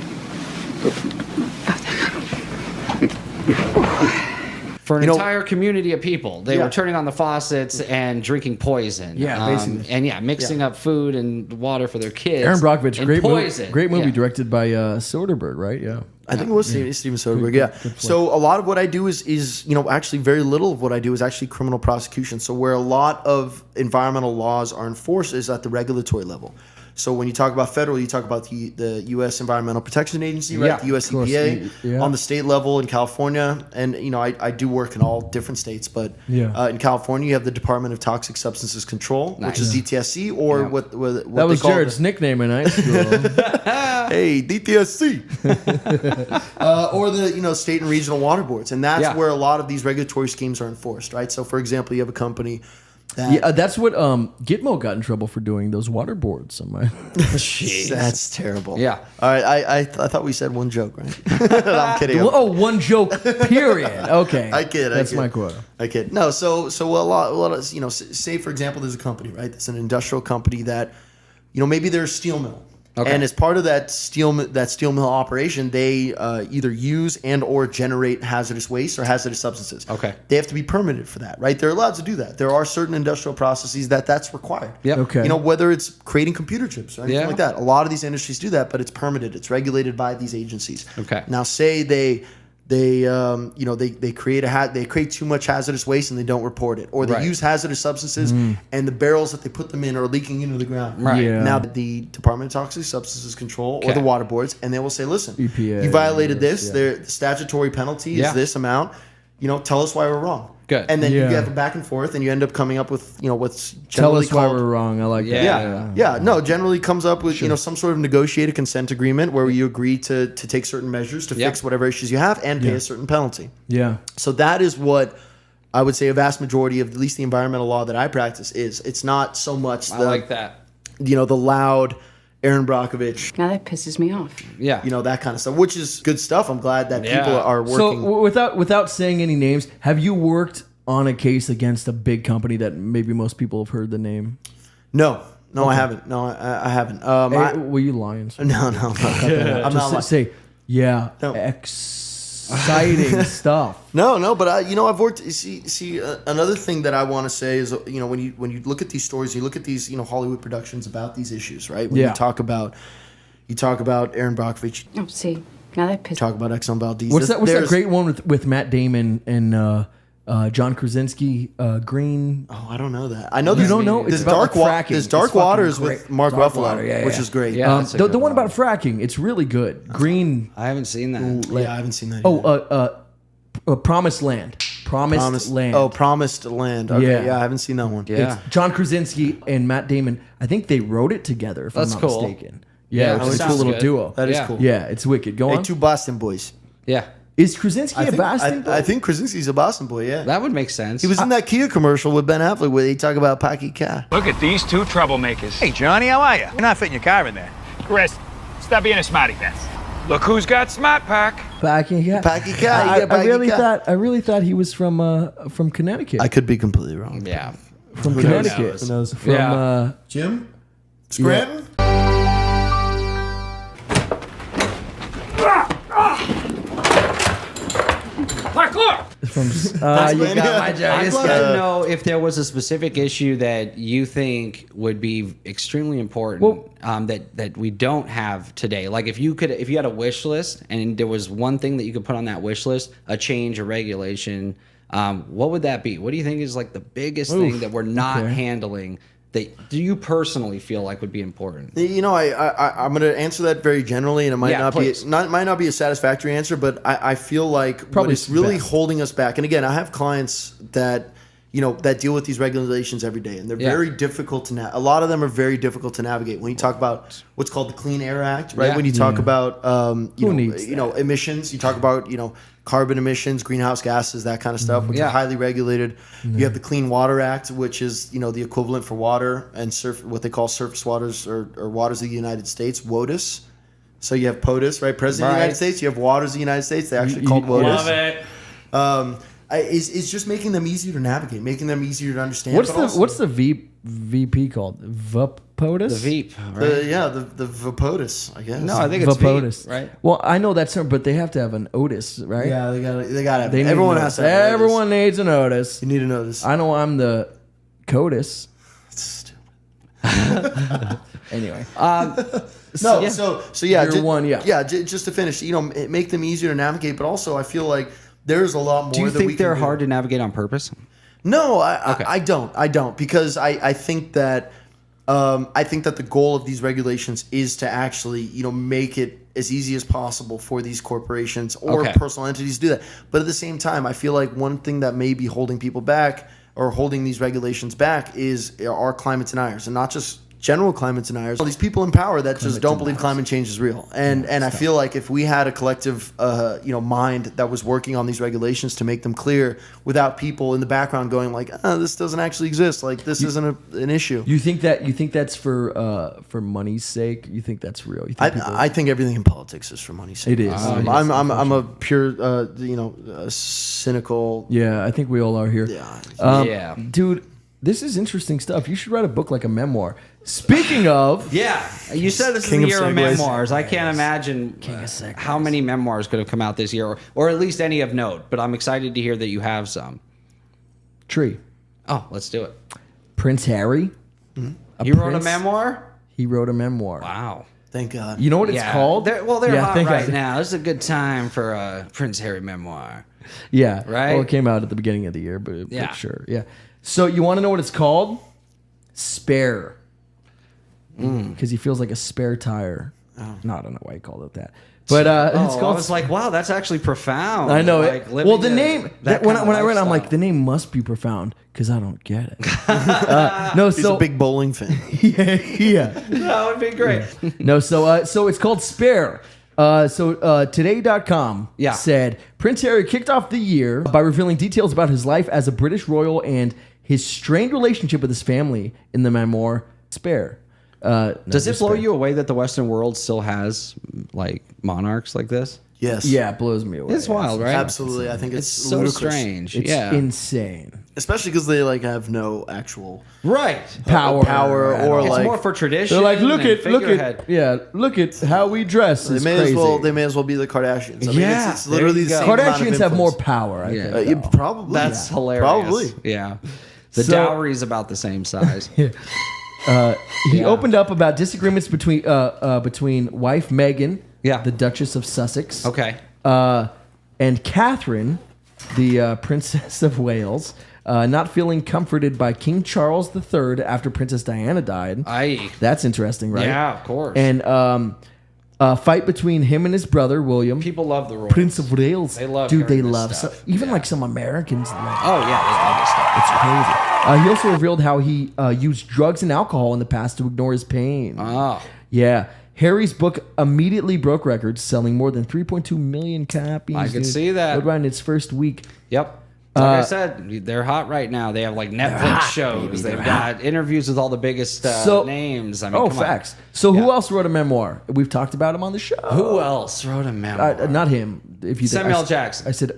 For an entire community of people, they were turning on the faucets and drinking poison. Yeah, basically. And mixing up food and water for their kids. Aaron Brockovich, poison. great movie directed by Soderbergh, right? Yeah. I think it was Steven Soderbergh, Good so a lot of what I do is actually very little of what I do is actually criminal prosecution. So where a lot of environmental laws are enforced is at the regulatory level. So when you talk about federal, you talk about the U.S. Environmental Protection Agency, right? The U.S. EPA. On the state level in California, and I do work in all different states, but in California you have the Department of Toxic Substances Control, which is DTSC, or what that was Jared's nickname in high school. Hey, DTSC, or the state and regional water boards, and that's where a lot of these regulatory schemes are enforced, right? So for example, you have a company. That's what Gitmo got in trouble for doing, those water boards. Jeez. That's terrible. Yeah. All right. I thought we said one joke, right? No, I'm kidding. One joke. Period. Okay. I kid. That's my quota. I kid. No. So a lot of say for example, there's a company, right? It's an industrial company that maybe they're a steel mill. Okay. And as part of that steel mill operation, they either use and or generate hazardous waste or hazardous substances. Okay. They have to be permitted for that, right? They're allowed to do that. There are certain industrial processes that's required. Yep. Okay. Whether it's creating computer chips or anything like that. A lot of these industries do that, but it's permitted. It's regulated by these agencies. Okay. Now, say they create too much hazardous waste and they don't report it, or they use hazardous substances and the barrels that they put them in are leaking into the ground. Right. Yeah. Now the Department of Toxic Substances Control or the water boards, and they will say, listen, EPA, you violated this. The statutory penalty is this amount. Tell us why we're wrong. Good. And then you have a back and forth, and you end up coming up with what's generally Tell us called, why we're wrong. I like that. Yeah. No, generally comes up with some sort of negotiated consent agreement where you agree to take certain measures to fix whatever issues you have and pay a certain penalty. Yeah. So that is what I would say a vast majority of at least the environmental law that I practice is. It's not so much I like that. the loud Aaron Brockovich. Now that pisses me off. Yeah. That kind of stuff, which is good stuff. I'm glad that people are working. So without saying any names, have you worked on a case against a big company that maybe most people have heard the name? No, I haven't. No, I haven't. Were you lying? No. I'm not lying. Say, exciting stuff. No, but I've worked. See, another thing that I want to say is, when you look at these stories, you look at these, Hollywood productions about these issues, right? When you talk about Aaron Brockovich. Oh, see, now that pisses. Talk about Exxon Valdez. What's that great one with Matt Damon and John Krasinski, Green? Oh, I don't know that. I know you don't know. There's it's about fracking. There's Dark Waters with Mark Ruffalo, which is great. Yeah, the one about fracking. It's really good. Green. I haven't seen that. Yeah, I haven't seen that. Either. Promised Land. Promised Land. Oh, Promised Land. Okay, Yeah. I haven't seen that one. Yeah. It's John Krasinski and Matt Damon. I think they wrote it together, if That's I'm not cool. mistaken. Yeah, which it's a sounds cool little good. duo. That is cool. Yeah, it's wicked. Go Hey, on. two Boston boys. Yeah. Is Krasinski a Boston boy? I think Krasinski's a Boston boy. Yeah. That would make sense. He was in that Kia commercial with Ben Affleck where they talk about Packy Cat. Look at these two troublemakers. Hey, Johnny, how are you? You're not fitting your car in there. Chris, stop being a smarty pants. Look who's got Smart Pack. Packy Cat. I really thought he was from Connecticut. I could be completely wrong. Yeah. from Who knows? Connecticut. Who knows? From Yeah. Jim Scranton. you got my joke. I'd This love guy. to know if there was a specific issue that you think would be extremely important that we don't have today. Like if you had a wish list and there was one thing that you could put on that wish list, a change, a regulation, what would that be? What do you think is like the biggest thing that we're not handling? That do you personally feel like would be important? You know, I'm going to answer that very generally, and it might might not be a satisfactory answer, but I feel like Probably what is really best. holding us back. And again, I have clients that that deal with these regulations every day, and they're very difficult to a lot of them are very difficult to navigate. When you talk about what's called the Clean Air Act, right? Yeah. When you talk about needs emissions, you talk about carbon emissions, greenhouse gases, that kind of stuff, which are highly regulated. You have the Clean Water Act, which is the equivalent for water and what they call surface waters or waters of the United States, WOTUS. So you have POTUS, right? President of the United States. You have waters of the United States. They're actually called WOTUS. Love it. It's just making them easier to navigate, making them easier to understand. What's the VP called? VPOTUS? The Veep, right? The VPOTUS, I guess. No, I think it's VPOTUS, Veep, right? Well, I know that term, but they have to have an Otis, right? Yeah, they got to. They need Everyone an has Otis. to. Have an Otis. Everyone needs an Otis. You need to know this. I know I'm the COTUS. That's stupid. Anyway. So yeah, Year one, yeah. Just to finish, make them easier to navigate, but also I feel like there's a lot more. Do you that we think they're can do. hard to navigate on purpose? No, I don't because I think that the goal of these regulations is to actually make it as easy as possible for these corporations or personal entities to do that. But at the same time, I feel like one thing that may be holding people back or holding these regulations back are climate deniers, and not just general climate deniers. All these people in power that just don't believe climate change is real. And I feel like if we had a collective mind that was working on these regulations to make them clear without people in the background going like, this doesn't actually exist, like this isn't an issue. You think that's for money's sake? You think that's real? You think I think everything in politics is for money's sake. It is. I'm a pure cynical. Yeah, I think we all are here. Yeah. Dude, this is interesting stuff. You should write a book like a memoir. Speaking of, you said this King is the of year of segues. memoirs. I can't imagine how many memoirs could have come out this year, or at least any of note. But I'm excited to hear that you have some. Tree, Oh, let's do it. Prince Harry. You wrote a memoir? He wrote a memoir. Wow. Thank God. You know what it's called? They're Yeah, hot thank right God. now. This is a good time for a Prince Harry memoir. Yeah. Right? Well, it came out at the beginning of the year, but Yeah. sure. Yeah. So you want to know what it's called? Spare. Because he feels like a spare tire. No, I don't know why he called it that. But it's I called. was like, wow, that's actually profound. I know Like, it. living Well, the name that when kind of I read, it, I'm like, lifestyle. the name must be profound because I don't get it. No, He's so a big bowling fan. yeah. That would be great. No, so it's called Spare. Today.com said Prince Harry kicked off the year by revealing details about his life as a British royal and his strained relationship with his family in the memoir Spare. Does it blow you away that the Western world still has like monarchs like this? Yes. Yeah, it blows me away. It's wild, right? Absolutely. I think it's so ludicrous. strange. It's yeah. insane. Especially because they have no actual Right. power or It's like more for tradition. They're like, look and at figurehead. look at how we dress. they It's may crazy. as well be the Kardashians. I mean, Yeah, it's literally the there you same go. amount of Kardashians have more influence. power. I Yeah. think. Yeah, though. probably. That's yeah. hilarious. Probably. Yeah. The So- dowry's about the same size. He opened up about disagreements between wife Meghan, Yeah. the Duchess of Sussex, Okay. and Catherine, the Princess of Wales, not feeling comforted by King Charles III after Princess Diana died. That's interesting, right? Yeah, of course. And a fight between him and his brother William, People love the royals. Prince of Wales. They love dude. They hearing this love stuff. even like some Americans. Like, Oh, yeah. They love this stuff. it's crazy. He also revealed how he used drugs and alcohol in the past to ignore his pain. Oh. Yeah. Harry's book immediately broke records, selling more than 3.2 million copies. I could see that. Right in its first week. Yep. Like I said, they're hot right now. They have like Netflix shows. They've got interviews with all the biggest names. I mean, come facts. on. So who else wrote a memoir? We've talked about him on the show. Who else wrote a memoir? Not him. If you think- Samuel I Jackson. I said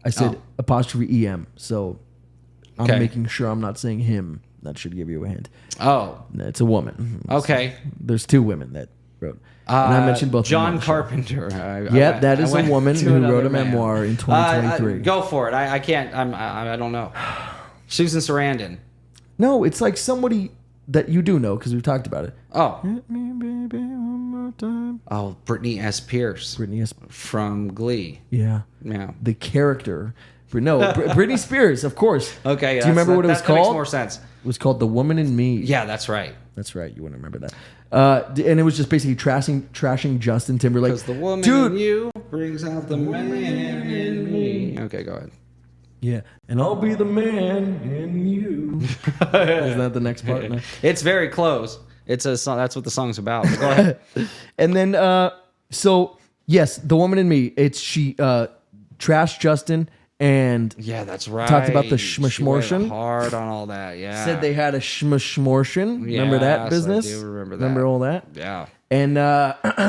I said apostrophe em. So I'm Okay. making sure I'm not saying him. That should give you a hint. Oh, It's a woman. okay. There's 2 women that wrote. And I mentioned both. of them on John the show. Carpenter. Yeah, that is a woman to who another wrote a man. memoir in 2023. Go for it. I can't. I don't know. Susan Sarandon. No, it's like somebody that you do know because we've talked about it. Oh. Hit me, baby, one more time. Oh, Brittany S. Pierce Britney S. from Glee. Yeah. Yeah. The character. No, Britney Spears, of course. Okay. Do you remember what it was that makes called? more sense. It was called The Woman in Me. Yeah, that's right. That's right. You wouldn't remember that. And it was just basically trashing Justin Timberlake. Because the woman Dude. in you brings out the man in me. Okay, go ahead. Yeah. And I'll be the man in you. Isn't that the next part? No? It's very close. It's a song. That's what the song's about. But go ahead. And then, so yes, The Woman in Me. She trashed Justin and Yeah, that's right. Talked about the She went schmishmortion. hard on all that. Yeah. said they had a schmishmortion. Remember that Yes, business? I do remember that. Remember all that? Yeah. And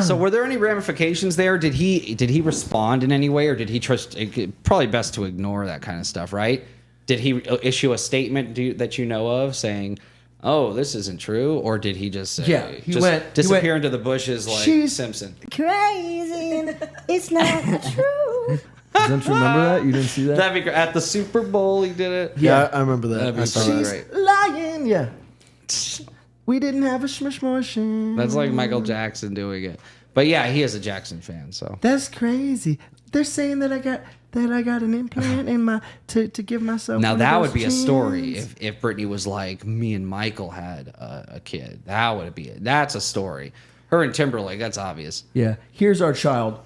So were there any ramifications there? Did he respond in any way, or did he trust? Probably best to ignore that kind of stuff, right? Did he issue a statement that you know of saying, "Oh, this isn't true," or did he just say, Yeah, he just went- disappear into the bushes like "She's Simpson? Crazy, and it's not true. don't you remember that? You didn't see that? That'd be great. At the Super Bowl, he did it. Yeah, I remember that. That'd be I saw pretty that. great. Lying. Yeah. We didn't have a schmishmortion. That's like Michael Jackson doing it. But yeah, he is a Jackson fan, so. That's crazy. They're saying that I got an implant in my to give myself. Now one of that those would be a story genes. if Brittany was like, me and Michael had a kid. That would be it. That's a story. Her and Timberlake, that's obvious. Yeah. Here's our child.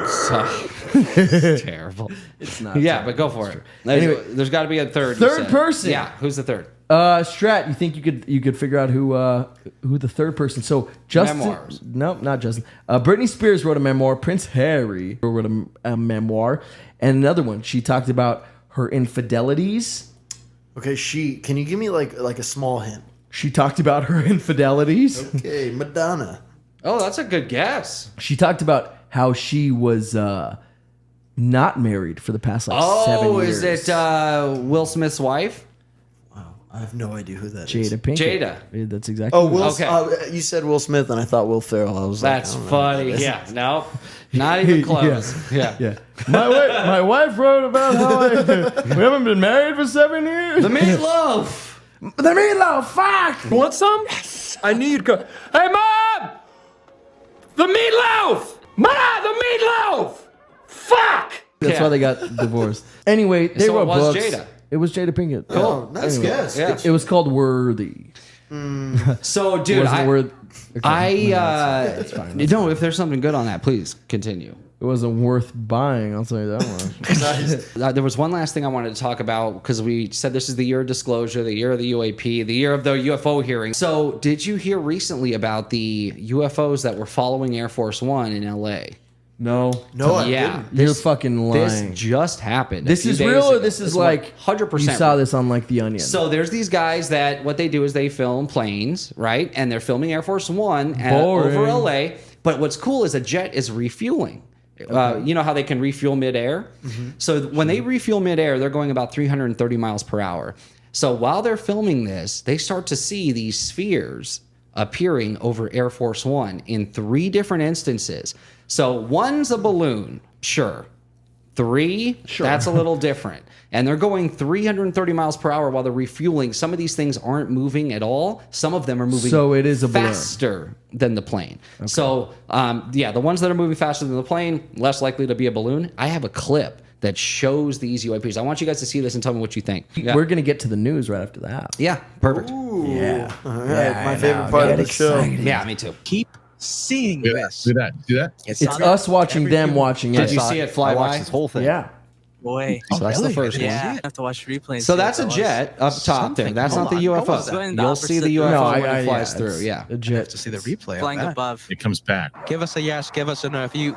So terrible. It's not. Yeah, but go for it. Anyway, There's got to be a third. you third said. person. Yeah, who's the third? Strat, you think you could figure out who the third person? So Justin, Memoirs. no, not Justin. Britney Spears wrote a memoir. Prince Harry wrote a memoir, and another one. She talked about her infidelities. Okay, can you give me like a small hint? She talked about her infidelities. Okay, Madonna. Oh, that's a good guess. She talked about how she was not married for the past 7 years. Is it Will Smith's wife? Wow, I have no idea who that is. Jada Pinkett? Jada. Yeah, that's exactly. Oh, who it Okay. You said Will Smith, and I thought Will Ferrell. I was That's like, I don't know who funny. that is. Yeah, no, not even close. Yeah. Yeah. My wife wrote about how we haven't been married for 7 years. The meatloaf. The meatloaf. Fuck. Want some? I need go. Hey, Mom! The meatloaf! Mom, the meatloaf! Fuck! That's Yeah. why they got divorced. Anyway, they So it wrote was books. Jada. It was Jada Pinkett. Oh, nice guess. Yeah. It was called Worthy. So, It dude, wasn't worth. Okay. that's fine. You know, if there's something good on that, please continue. It wasn't worth buying. I'll tell you that much. There was one last thing I wanted to talk about because we said this is the year of disclosure, the year of the UAP, the year of the UFO hearing. So, did you hear recently about the UFOs that were following Air Force One in LA? No. No, I Yeah, didn't. You're fucking lying. This just happened. This is real, or this is like 100%. You saw this on like The Onion. So there's these guys that what they do is they film planes, right? And they're filming Air Force One Boring. over LA. But what's cool is a jet is refueling. You know how they can refuel midair? So when they refuel midair, they're going about 330 miles per hour. So while they're filming this, they start to see these spheres appearing over Air Force One in 3 different instances. So one's a balloon, sure. 3, that's a little different. And they're going 330 miles per hour while they're refueling. Some of these things aren't moving at all. Some of them are moving So it is a balloon. faster than the plane. So, the ones that are moving faster than the plane, less likely to be a balloon. I have a clip that shows these UAPs. I want you guys to see this and tell me what you think. Yeah, We're gonna get to the news right after that. yeah, perfect. Yeah. All right, my favorite part of the show. Yeah, me too. Keep seeing this. Do that. It's us watching them watching Did it. you see it fly by? this whole thing. Yeah. Boy. So that's the first one. Yeah, I have to watch replay. and So see that's a what that jet up top there. That's not the UFO. It's going in the You'll see the opposite UFO direction. when it flies through. it's Yeah. a was. jet. Have to see the replay. Flying of that. above. It comes back. Give us a yes. Give us a no. If you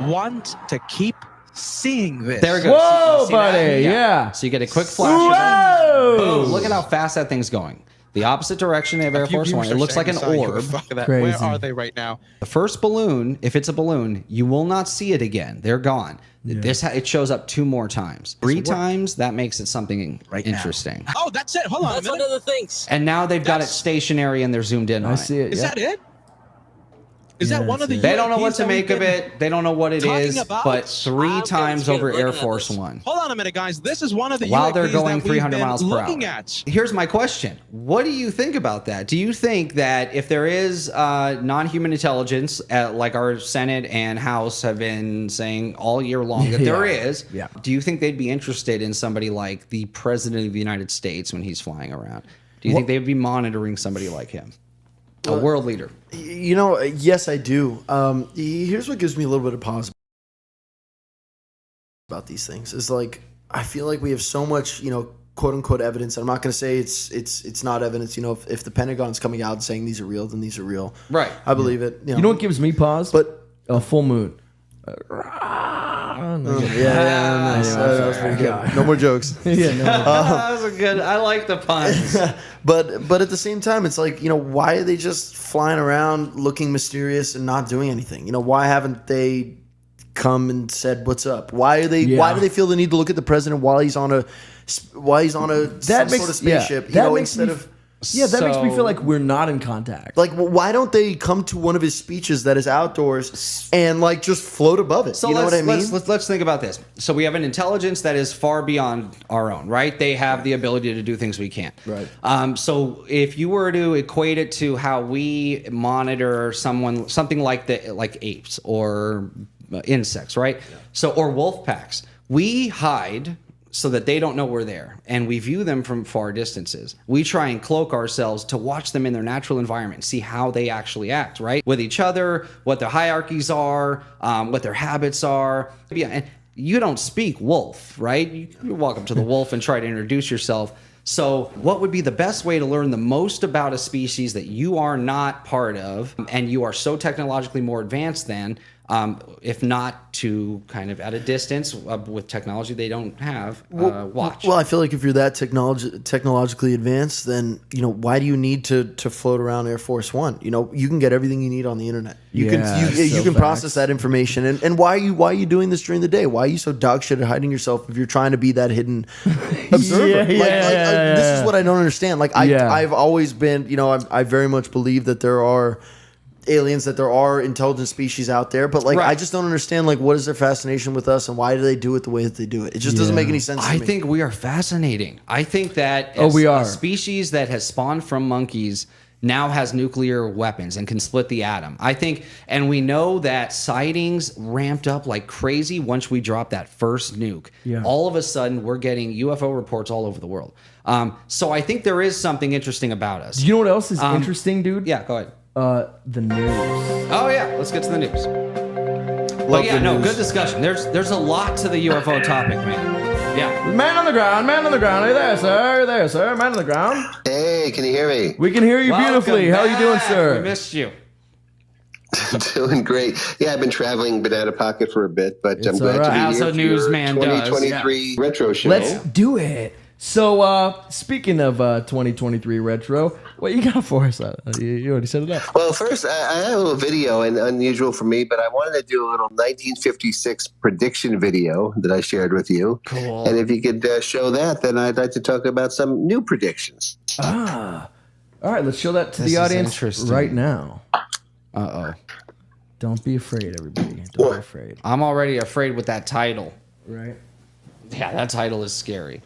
want to keep seeing this. There we go. Whoa, See that? buddy. Yeah. So you get a quick flash of it. Whoa. Boom. Look at how fast that thing's going. the opposite direction of Air Force One. It looks like an orb. Crazy. Where are they right now? The first balloon, if it's a balloon, you will not see it again. They're gone. It shows up 2 more times. 3 times, that makes it something interesting. Oh, that's it. Hold on. That's one of the things. And now they've got it stationary and they're zoomed in on it. I see it. Is that it? Is that one of the? They don't know what UAPs to that we've make of been it. They don't know what it talking is. about? But 3 times over Air Force One. Hold on a minute, guys. This is one of the While UAPs they're going that we've 300 been miles per hour. looking at. Here's my question. What do you think about that? Do you think that if there is non-human intelligence, like our Senate and House have been saying all year long that there is, do you think they'd be interested in somebody like the President of the United States when he's flying around? Do you think they'd be monitoring somebody like him? A world leader. You know, yes, I do. Here's what gives me a little bit of pause about these things. Is like, I feel like we have so much, quote unquote evidence. I'm not going to say it's not evidence. If the Pentagon's coming out and saying these are real, then these are real. Right. I believe it. You know what gives me pause? But a full moon. Nice. That was pretty good. No more jokes. That was a good. I like the puns. But at the same time, it's like, why are they just flying around looking mysterious and not doing anything? Why haven't they come and said what's up? Why do they feel the need to look at the president while he's on a sort of spaceship? That makes me feel like we're not in contact. Like, why don't they come to one of his speeches that is outdoors and like just float above it? So you know what I mean? Let's think about this. So we have an intelligence that is far beyond our own, right? They have the ability to do things we can't. Right. So if you were to equate it to how we monitor something like apes or insects, right? Yeah. So or wolf packs, we hide so that they don't know we're there, and we view them from far distances. We try and cloak ourselves to watch them in their natural environment, see how they actually act, right? With each other, what their hierarchies are, what their habits are. Yeah, and you don't speak wolf, right? You walk up to the wolf and try to introduce yourself. So what would be the best way to learn the most about a species that you are not part of and you are so technologically more advanced than, if not to kind of at a distance with technology they don't have, watch? Well, I feel like if you're that technologically advanced, then, why do you need to float around Air Force One? You can get everything you need on the internet. You can process that information. And why are you doing this during the day? Why are you so dog shit at hiding yourself if you're trying to be that hidden observer? This is what I don't understand. Like, I've always been, I very much believe that there are aliens, that there are intelligent species out there, but I just don't understand, what is their fascination with us and why do they do it the way that they do it? It just doesn't make any sense to me. I think we are fascinating. I think that we are. A species that has spawned from monkeys now has nuclear weapons and can split the atom. I think, and we know that sightings ramped up like crazy once we dropped that first nuke. Yeah. All of a sudden, we're getting UFO reports all over the world. So I think there is something interesting about us. Do you know what else is interesting, dude? Yeah, go ahead. The news. Oh yeah, let's get to the news. But yeah, no, good discussion. There's a lot to the UFO topic, man. Yeah. Man on the ground. Are you there, sir? Are you there, sir? Man on the ground. Hey, can you hear me? We can hear you beautifully. How are you doing, sir? We missed you. Doing great. Yeah, I've been traveling, been out of pocket for a bit, but I'm glad to be here. As a newsman does. 2023 retro show. Let's do it. So, speaking of 2023 retro, what you got for us? You already set it up. Well, first, I have a little video, and unusual for me, but I wanted to do a little 1956 prediction video that I shared with you. Cool. And if you could show that, then I'd like to talk about some new predictions. All right, let's show that to the audience right now. Uh-oh. Don't be afraid, everybody. Don't be afraid. I'm already afraid with that title. Right? Yeah, that title is scary.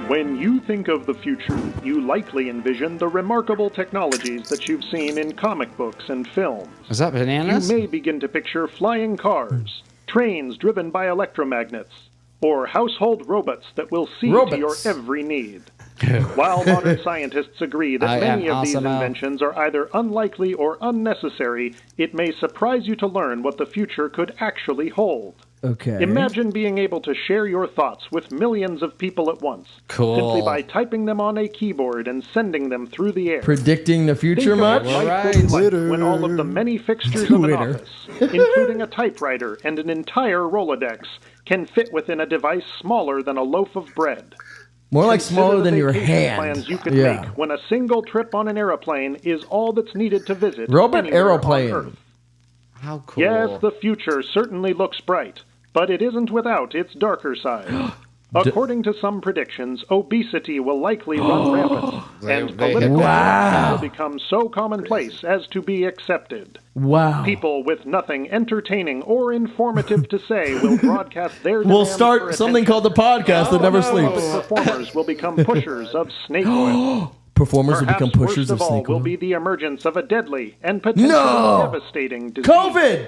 When you think of the future, you likely envision the remarkable technologies that you've seen in comic books and films. Is that bananas? You may begin to picture flying cars, trains driven by electromagnets, or household robots that will see to your every need. While modern scientists agree that many of these inventions are either unlikely or unnecessary, it may surprise you to learn what the future could actually hold. Okay. Imagine being able to share your thoughts with millions of people at once. Cool. Simply by typing them on a keyboard and sending them through the air. Predicting the future much? When all of the many fixtures of an office, including a typewriter and an entire Rolodex, can fit within a device smaller than a loaf of bread. More like Consider smaller the than your vacation hand. Plans you could Yeah. make when a single trip on an aeroplane is all that's needed to visit Robot anywhere aeroplane. on Earth. How cool. Yes, the future certainly looks bright, but it isn't without its darker side. According to some predictions, obesity will likely run rampant, and political correctness will become so commonplace as to be accepted. Wow. People with nothing entertaining or informative to say will broadcast their We'll demands for start something attention. called the podcast that never Puppet sleeps. performers will become pushers of snake oil. Performers will Perhaps become pushers worst of of all snake will oil. be the emergence of a deadly and potentially devastating disease. COVID!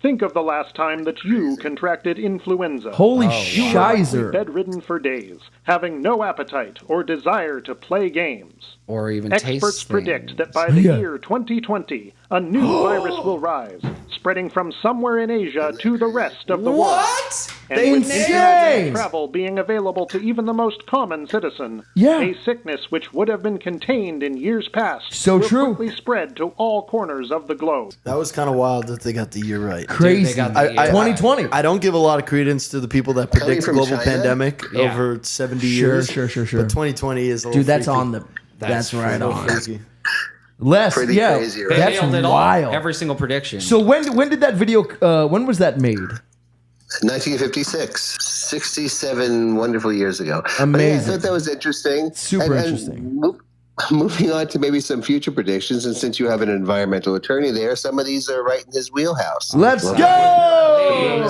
Think of the last time that you contracted influenza. Holy You were likely shizer. bedridden for days, having no appetite or desire to play games. Or even Experts taste predict things. that by the Yeah. year 2020, a new virus will rise, spreading from somewhere in Asia to the rest of the world. What? And with Insane! internet travel being available to even the most common citizen, Yeah. a sickness which would have been contained in years past So will true. quickly spread to all corners of the globe. That was kind of wild that they got the year right. Crazy. they got the- 2020. I don't give a lot of credence to the people that Coming predict from global China? pandemic Yeah. over 70 Sure, years. sure. But 2020 is a little Dude, that's freaky. on the. That's right A little on. freaky. Les, Pretty yeah, crazy, right? They that's nailed it all. wild. Every single prediction. So when did that video? When was that made? 1956, 67 wonderful years ago. Amazing. But yeah, I thought that was interesting. Super interesting. Moving on to maybe some future predictions, and since you have an environmental attorney there, some of these are right in his wheelhouse. Let's Well, go!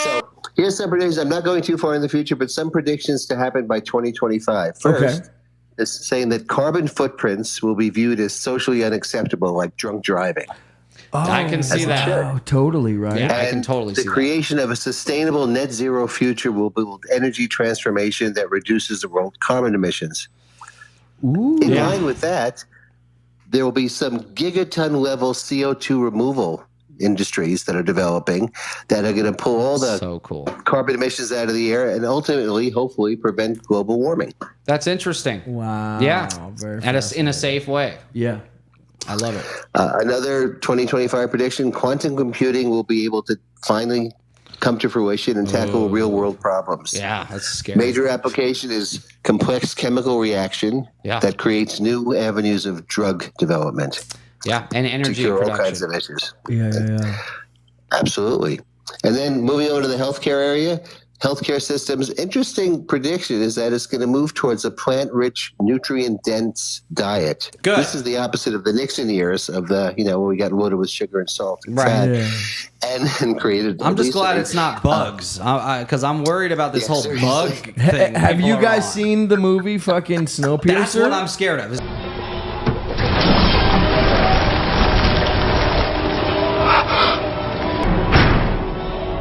So here's some predictions. I'm not going too far in the future, but some predictions to happen by 2025. First, is saying that carbon footprints will be viewed as socially unacceptable, like drunk driving. I can see that. Oh, totally right. Yeah, I can And totally the see that. creation of a sustainable net zero future will build energy transformation that reduces the world's carbon emissions. Ooh. In line with that, there will be some gigaton level CO2 removal industries that are developing that are going to pull all the So cool. carbon emissions out of the air and ultimately, hopefully, prevent global warming. That's interesting. Wow. Yeah. Very In a safe way. Yeah. I love it. Another 2025 prediction, quantum computing will be able to finally come to fruition and tackle real world problems. Yeah, that's scary. Major application is complex chemical reaction that creates new avenues of drug development. Yeah, and To energy cure all production. kinds of issues. Yeah. Absolutely. And then moving over to the healthcare area, healthcare systems, interesting prediction is that it's going to move towards a plant-rich, nutrient-dense diet. Good. This is the opposite of the Nixon years of the, when we got loaded with sugar and salt and Right. fat and created I'm just obesity. glad it's not bugs, because I'm worried about this Yeah, whole seriously. bug thing. Have people you are guys on. seen the movie fucking Snowpiercer? That's what I'm scared of.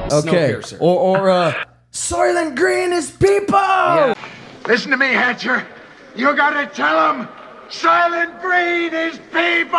Okay. Snowpiercer. Or Soylent Green is people. Listen to me, Hatcher. You gotta tell them Silent Green is people!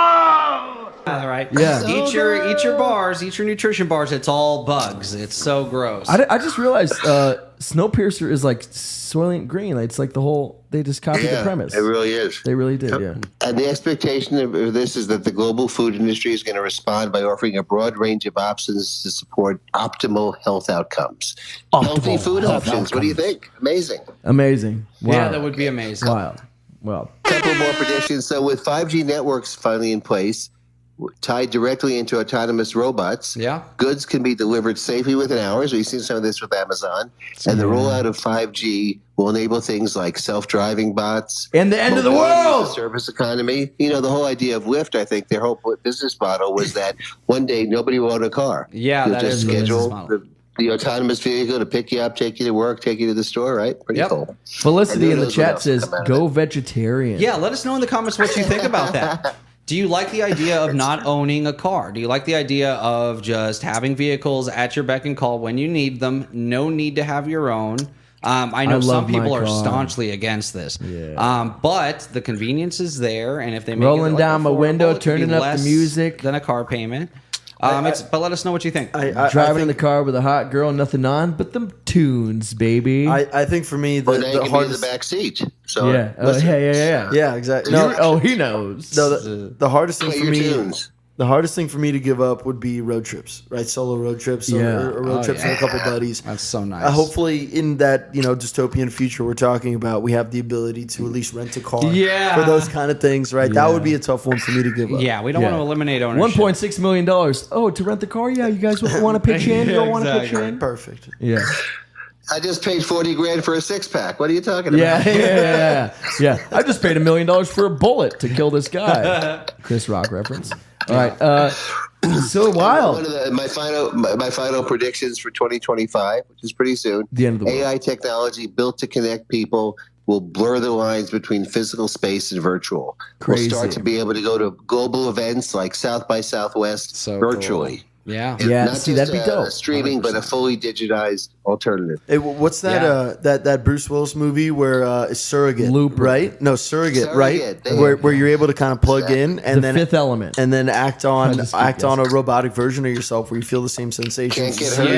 All right. Yeah. Eat your bars. Eat your nutrition bars. It's all bugs. It's so gross. I just realized Snowpiercer is like Soylent Green. Like, it's like the whole. They just copied the premise. It really is. They really did. Yeah. And the expectation of this is that the global food industry is going to respond by offering a broad range of options to support optimal health outcomes. Healthy food options. What do you think? Amazing. Amazing. Wow. Yeah, that would be amazing. Wild. Well, Couple more predictions. So with 5G networks finally in place, tied directly into autonomous robots, goods can be delivered safely within hours. We've seen some of this with Amazon. And the rollout of 5G will enable things like self-driving bots. And the end of the mobility, world! the service economy. The whole idea of Lyft, I think, their whole business model was that one day nobody will own a car. Yeah, You'll that just is the business schedule model. the autonomous vehicle to pick you up, take you to work, take you to the store, right? Pretty cool. Felicity And in who the knows what chat else will says, come out of "Go it. vegetarian." Yeah, let us know in the comments what you think about that. Do you like the idea of not owning a car? Do you like the idea of just having vehicles at your beck and call when you need them? No need to have your own. I know I some love my people are car. staunchly against this. Yeah. But the convenience is there, and if they make Rolling it down my affordable, window, it could be turning up the less music. than a car payment. But let us know what you think. Driving in the car with a hot girl, nothing on but them tunes, baby. I think for me, Well, now you the can be in hardest. the back seat. So yeah. listen. Yeah. Yeah, exactly. No, he knows. No, the hardest thing Play for your me. tunes. The hardest thing for me to give up would be road trips, right? Solo road trips or road trips with a couple buddies. That's so nice. Hopefully, in that dystopian future we're talking about, we have the ability to at least rent a car for those kind of things, right? That would be a tough one for me to give up. Yeah, we don't want to eliminate ownership. $1.6 million. Oh, to rent the car? Yeah, you guys want to pitch in? You don't want to pitch in? Perfect. Yeah. I just paid $40,000 for a 6-pack. What are you talking about? Yeah. I just paid $1 million for a bullet to kill this guy. Chris Rock reference. All right. So wild. One of my final predictions for 2025, which is pretty soon. The end of the world. AI technology built to connect people will blur the lines between physical space and virtual. Crazy. We'll start to be able to go to global events like South by Southwest virtually. Cool. Yeah. Not See, just that'd be dope. streaming, 100%. But a fully digitized alternative. Hey, what's that? That Bruce Willis movie where it's Surrogate, Looper. right? No, Surrogate, right? There Where you're able to kind of plug in and The then Fifth Element. and then act on a robotic version of yourself where you feel the same sensations. Can't get hurt.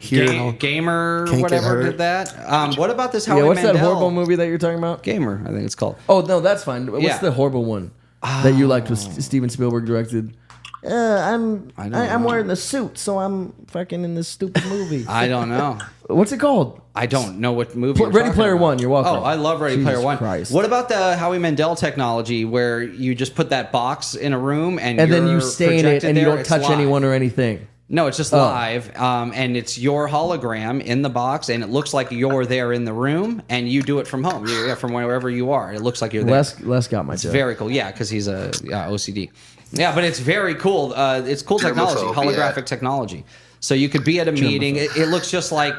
Yeah. Gamer, Can't get whatever hurt. did that. What about this Howie what's Mandel? that horrible movie that you're talking about? Gamer, I think it's called. Oh, no, that's fine. What's Yeah. the horrible one that you liked was Steven Spielberg directed? I'm wearing the suit, so I'm fucking in this stupid movie. I don't know. What's it called? I don't know what movie. you're Ready talking Player about. One. You're welcome. Oh, I love Ready Jesus Player One. Christ. What about the Howie Mandel technology where you just put that box in a room and then you you're stay in it projected and you there, don't it's touch live. anyone or anything. No, it's just live, and it's your hologram in the box, and it looks like you're there in the room, and you do it from home, from wherever you are. It looks like you're there. Les got my It's joke. very cool. Yeah, because he's a OCD. Yeah, but it's very cool. It's cool technology, holographic technology. So you could be at a meeting. It looks just like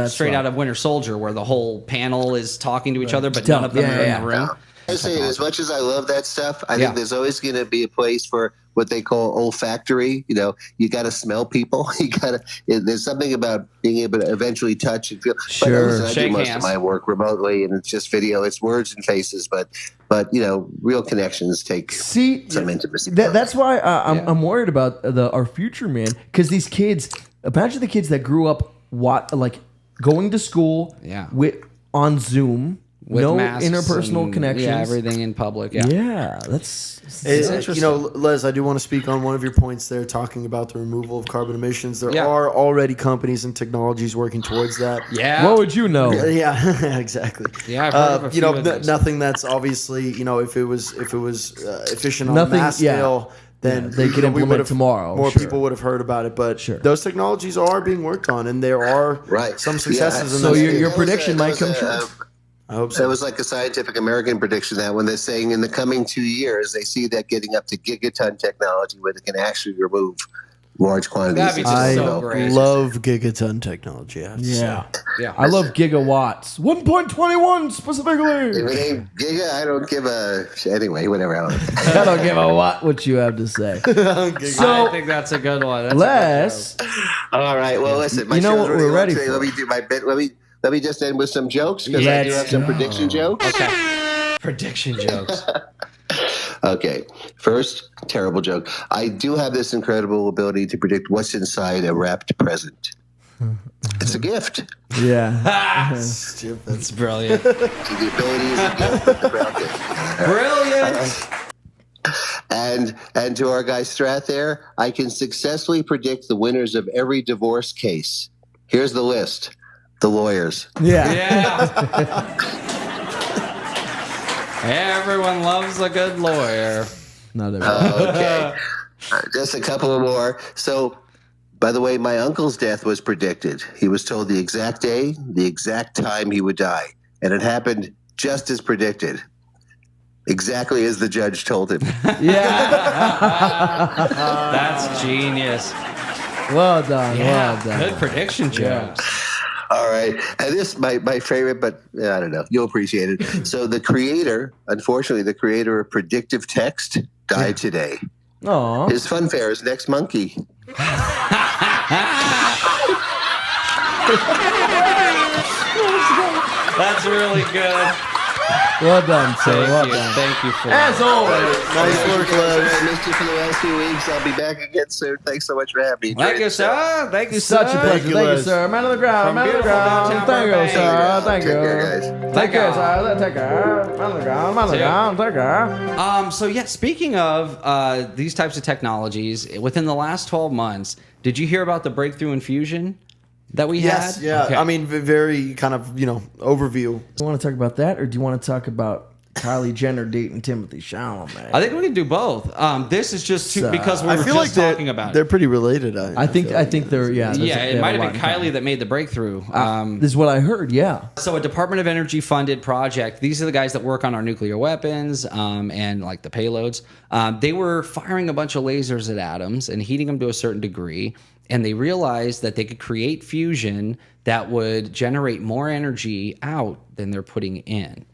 straight out of Winter Soldier, where the whole panel is talking to each other, but none of them are in the room. I say, as much as I love that stuff, I think there's always going to be a place for what they call olfactory. You got to smell people. There's something about being able to eventually touch and feel. Sure. But I do most of my work remotely, and it's just video. It's words and faces, but real connections take some intimacy. That's why I'm worried about our future, man. Because these kids, imagine the kids that grew up going to school on Zoom. With no masks interpersonal and, connections. Yeah, everything in public. That's interesting. Les, I do want to speak on one of your points there, talking about the removal of carbon emissions. There are already companies and technologies working towards that. Yeah. What would you know? Yeah, exactly. Yeah, I've heard of a few of those. Nothing that's obviously, if it was efficient on Nothing- a mass scale, then they could implement tomorrow. More people would have heard about it, but those technologies are being worked on, and there are some successes. So your prediction might come true. I hope so. That was like a Scientific American prediction that when they're saying in the coming 2 years, they see that getting up to gigaton technology where they can actually remove large quantities. That'd be just so I great. love gigaton technology. I have to say. Yeah. I love gigawatts. 1.21 specifically. If it ain't giga, I don't give a... Anyway, whatever. I don't give a what you have to say. I think that's a good one. That's Les. All right. Well, listen. My You know show's what already we're ready long today. for. Let me do my bit. Let me just end with some jokes because I do have some prediction jokes. Okay. Prediction jokes. Okay. First, terrible joke. I do have this incredible ability to predict what's inside a wrapped present. It's a gift. Yeah. That's brilliant. So the ability is a gift with the brown gift. Brilliant. And to our guy Strat there, I can successfully predict the winners of every divorce case. Here's the list. The lawyers. Yeah. Everyone loves a good lawyer. Not everyone. Okay. Just a couple more. So, by the way, my uncle's death was predicted. He was told the exact day, the exact time he would die. And it happened just as predicted. Exactly as the judge told him. That's genius. Well done. Well done. Good prediction jokes. All right. And this my favorite, but I don't know. You'll appreciate it. So unfortunately, the creator of predictive text died today. Aww. His funfair is next monkey. That's really good. Well done, sir. Well done. Thank you for As always. Nice work, Les. I missed you for the last 2 weeks. I'll be back again soon. Thanks so much for having me. Thank you, sir. Thank you, Such a pleasure. Thank you, sir. Man on the ground. Man on the ground. Thank you, sir. Thank you. Take care, sir. Take care. Man on the ground. Man on the ground. Take care. So yeah, speaking of these types of technologies, within the last 12 months, did you hear about the breakthrough in fusion that we Yes, had? yeah. Okay. I mean, very kind of, overview. Do you want to talk about that, or do you want to talk about Kylie Jenner dating Timothy Chalamet? I think we can do both. This is just because we were feel just like talking about they're it. pretty related. I think they're It might have been Kylie that made the breakthrough. This is what I heard. Yeah. So a Department of Energy funded project. These are the guys that work on our nuclear weapons and like the payloads. They were firing a bunch of lasers at atoms and heating them to a certain degree. And they realized that they could create fusion that would generate more energy out than they're putting in.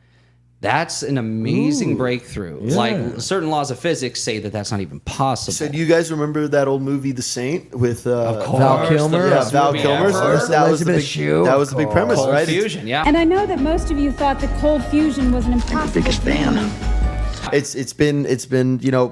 That's an amazing breakthrough. Yeah. Like certain laws of physics say that that's not even possible. So do you guys remember that old movie The Saint with Val Kilmer? Yeah, Val Kilmer. So that was the big, that was the big premise, Cold right? fusion, yeah. And I know that most of you thought that cold fusion was an impossible thing. It's been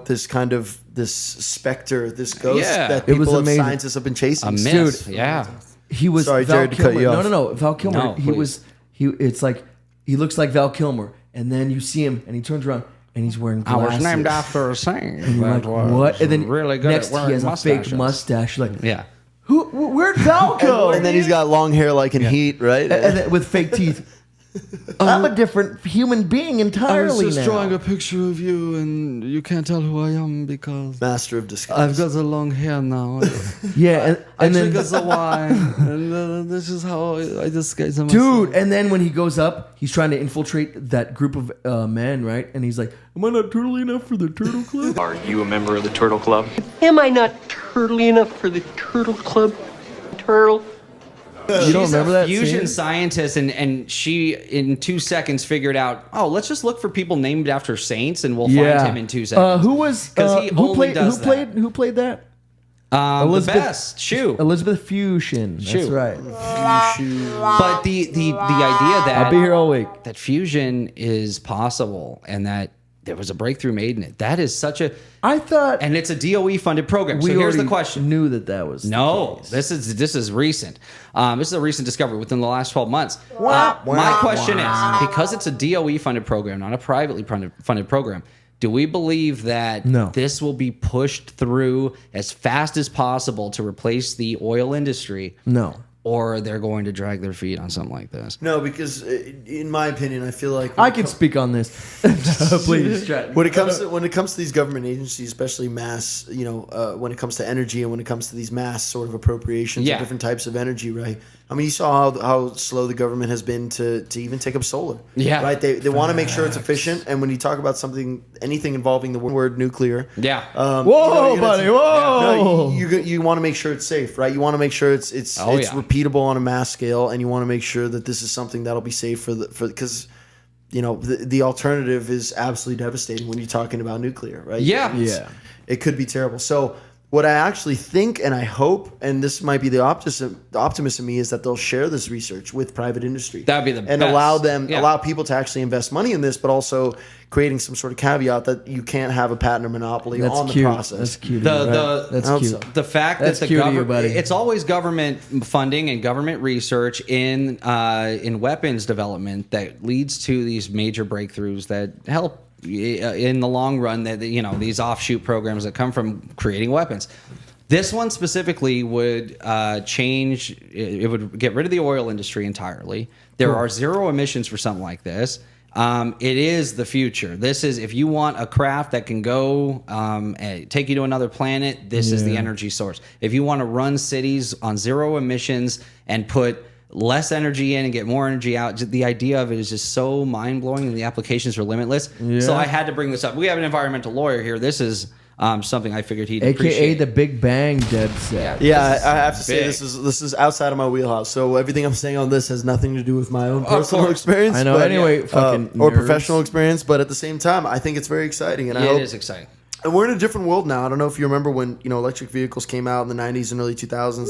this kind of this specter, this ghost that It was people amazing. scientists have been chasing. A myth, yeah. He was Sorry, Val Jared, to Kilmer. cut you off. No. Val Kilmer. No, he please. It's like he looks like Val Kilmer, and then you see him, and he turns around, and he's wearing I glasses. was named after a saint. And you're like, what? And then really good next at wearing he has mustaches. a fake mustache. Like, Yeah. where'd Val go? And then he's got long hair like in Heat, right? and then with fake teeth. I'm a different human being entirely now. a picture of you, and you can't tell who I am because Master of disguise. I've got the long hair now. Yeah, and then the wine, and this is how I disguise myself. dude, and then when he goes up, he's trying to infiltrate that group of men, right? And he's like, "Am I not turtly enough for the Turtle Club?" Are you a member of the Turtle Club? Am I not turtly enough for the Turtle Club? Turtle? You don't remember that fusion scene? scientist, and she in 2 seconds figured out, let's just look for people named after saints, and we'll find him in 2 seconds. Who was? Because he only does Who played that? the best Shoe. Elizabeth Fusion. That's Shoe. right. But the idea that I'll be here all week. that fusion is possible and that there was a breakthrough made in it. That is such a. I thought, and it's a DOE funded program. So we here's the already question: Knew that was No, the case. this is recent. This is a recent discovery within the last 12 months. My question is, because it's a DOE funded program, not a privately funded program, do we believe that this will be pushed through as fast as possible to replace the oil industry? No. Or they're going to drag their feet on something like this? No, because in my opinion, I feel like I can speak on this. Please, Chad. when it comes to these government agencies, especially mass, when it comes to energy and when it comes to these mass sort of appropriations of different types of energy, right? I mean, you saw how slow the government has been to even take up solar. Yeah. Right? They want to make sure it's efficient. And when you talk about anything involving the word nuclear. Yeah. Whoa, buddy. Whoa. No, you want to make sure it's safe, right? You want to make sure it's repeatable on a mass scale. And you want to make sure that this is something that'll be safe because the alternative is absolutely devastating when you're talking about nuclear, right? Yeah. It could be terrible. So what I actually think and I hope, and this might be the optimist in me, is that they'll share this research with private industry. That'd be the and best. allow people to actually invest money in this, but also creating some sort of caveat that you can't have a patent or monopoly on the process. That's cute. That's cute. The fact That's that the cute of you, government, buddy. it's always government funding and government research in weapons development that leads to these major breakthroughs that help in the long run. That these offshoot programs that come from creating weapons. This one specifically would change. It would get rid of the oil industry entirely. There are zero emissions for something like this. It is the future. This is, if you want a craft that can go take you to another planet, this is the energy source. If you want to run cities on zero emissions and put less energy in and get more energy out, the idea of it is just so mind-blowing and the applications are limitless. So I had to bring this up. We have an environmental lawyer here. This is something I figured he'd appreciate. AKA the Big Bang, Deb said. Yeah, I have to say this is outside of my wheelhouse. So everything I'm saying on this has nothing to do with my own personal experience. I know. Anyway, fucking or nerds. professional experience. But at the same time, I think it's very exciting, and I hope it is exciting. And we're in a different world now. I don't know if you remember when electric vehicles came out in the 90s and early 2000s.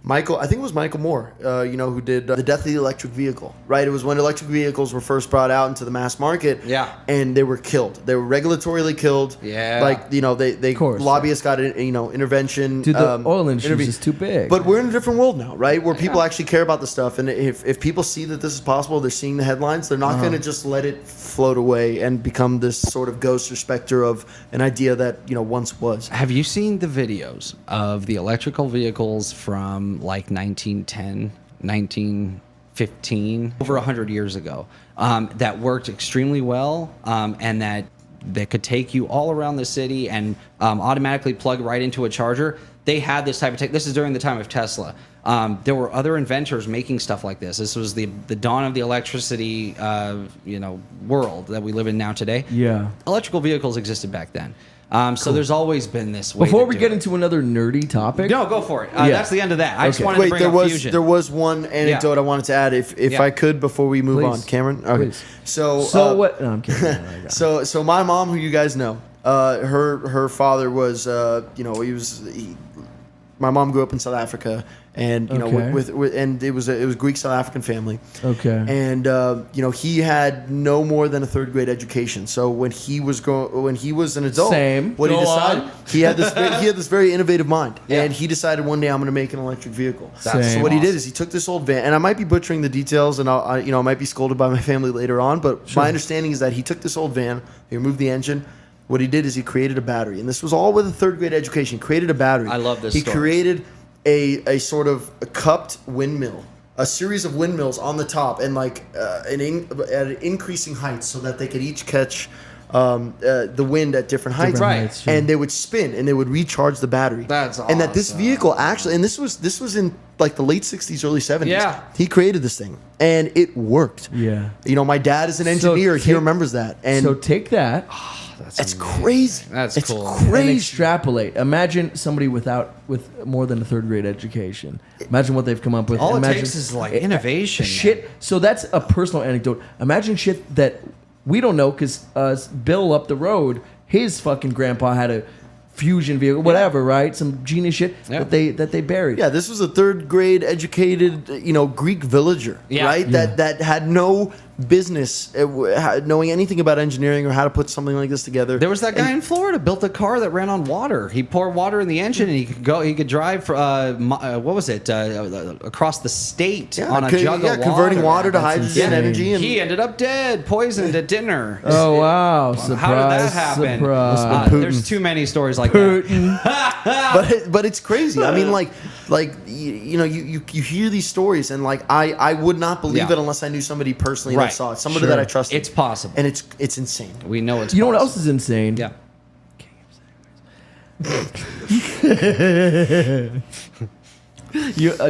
I think it was Michael Moore, who did The Death of the Electric Vehicle, right? It was when electric vehicles were first brought out into the mass market. Yeah. And they were killed. They were regulatorily killed. Yeah. Like, they lobbyists got intervention. Dude, the oil industry is too big. But we're in a different world now, right? Where people actually care about this stuff. And if people see that this is possible, they're seeing the headlines, they're not going to just let it float away and become this sort of ghost or specter of an idea that once was. Have you seen the videos of the electrical vehicles from like 1910, 1915, over 100 years ago, that worked extremely well, and that could take you all around the city and automatically plug right into a charger? They had this type of tech. This is during the time of Tesla. There were other inventors making stuff like this. This was the dawn of the electricity, world that we live in now today. Yeah. Electrical vehicles existed back then. So there's always been this way. Before we get into another nerdy topic. No, go for it. That's the end of that. I just wanted to bring up fusion. There was one anecdote I wanted to add, if I could, before we move on. Cameron? Okay. Please. So what? No, I'm kidding. So my mom, who you guys know, her father was, my mom grew up in South Africa, and and it was a Greek South African family. Okay. And he had no more than a third grade education. So when he was an adult, what he decided, he had this very innovative mind, and he decided one day, I'm going to make an electric vehicle. So what he did is he took this old van, and I might be butchering the details, and I might be scolded by my family later on, but my understanding is that he took this old van, he removed the engine. What he did is he created a battery, and this was all with a third grade education. He created a battery. I love this He story. created a sort of a cupped windmill, a series of windmills on the top, and at an increasing height, so that they could each catch the wind at different heights. Right. And they would spin, and they would recharge the battery. That's awesome. And that this vehicle actually, and this was in like the late 60s, early 70s. Yeah. He created this thing, and it worked. Yeah. My dad is an engineer. He remembers that. And so take that. It's crazy. That's cool. And extrapolate. Imagine somebody with more than a third grade education. Imagine what they've come up with. All Imagine, it takes is like innovation. Shit. So that's a personal anecdote. Imagine shit that we don't know because Bill up the road, his fucking grandpa had a fusion vehicle, whatever, right? Some genius shit that they buried. Yeah, this was a third grade educated, Greek villager, right? That had no business knowing anything about engineering or how to put something like this together. There was that guy in Florida built a car that ran on water. He poured water in the engine, and he could drive for across the state on a jug of water. Converting water to hydrogen energy. And he ended up dead, poisoned at dinner. Oh wow! Surprise! How did that happen? There's too many stories like that. But it's crazy. I mean, you hear these stories, and I would not believe it unless I knew somebody personally that saw it, somebody that I trusted. It's possible, and it's insane. We know it's. You know what else is insane? Yeah.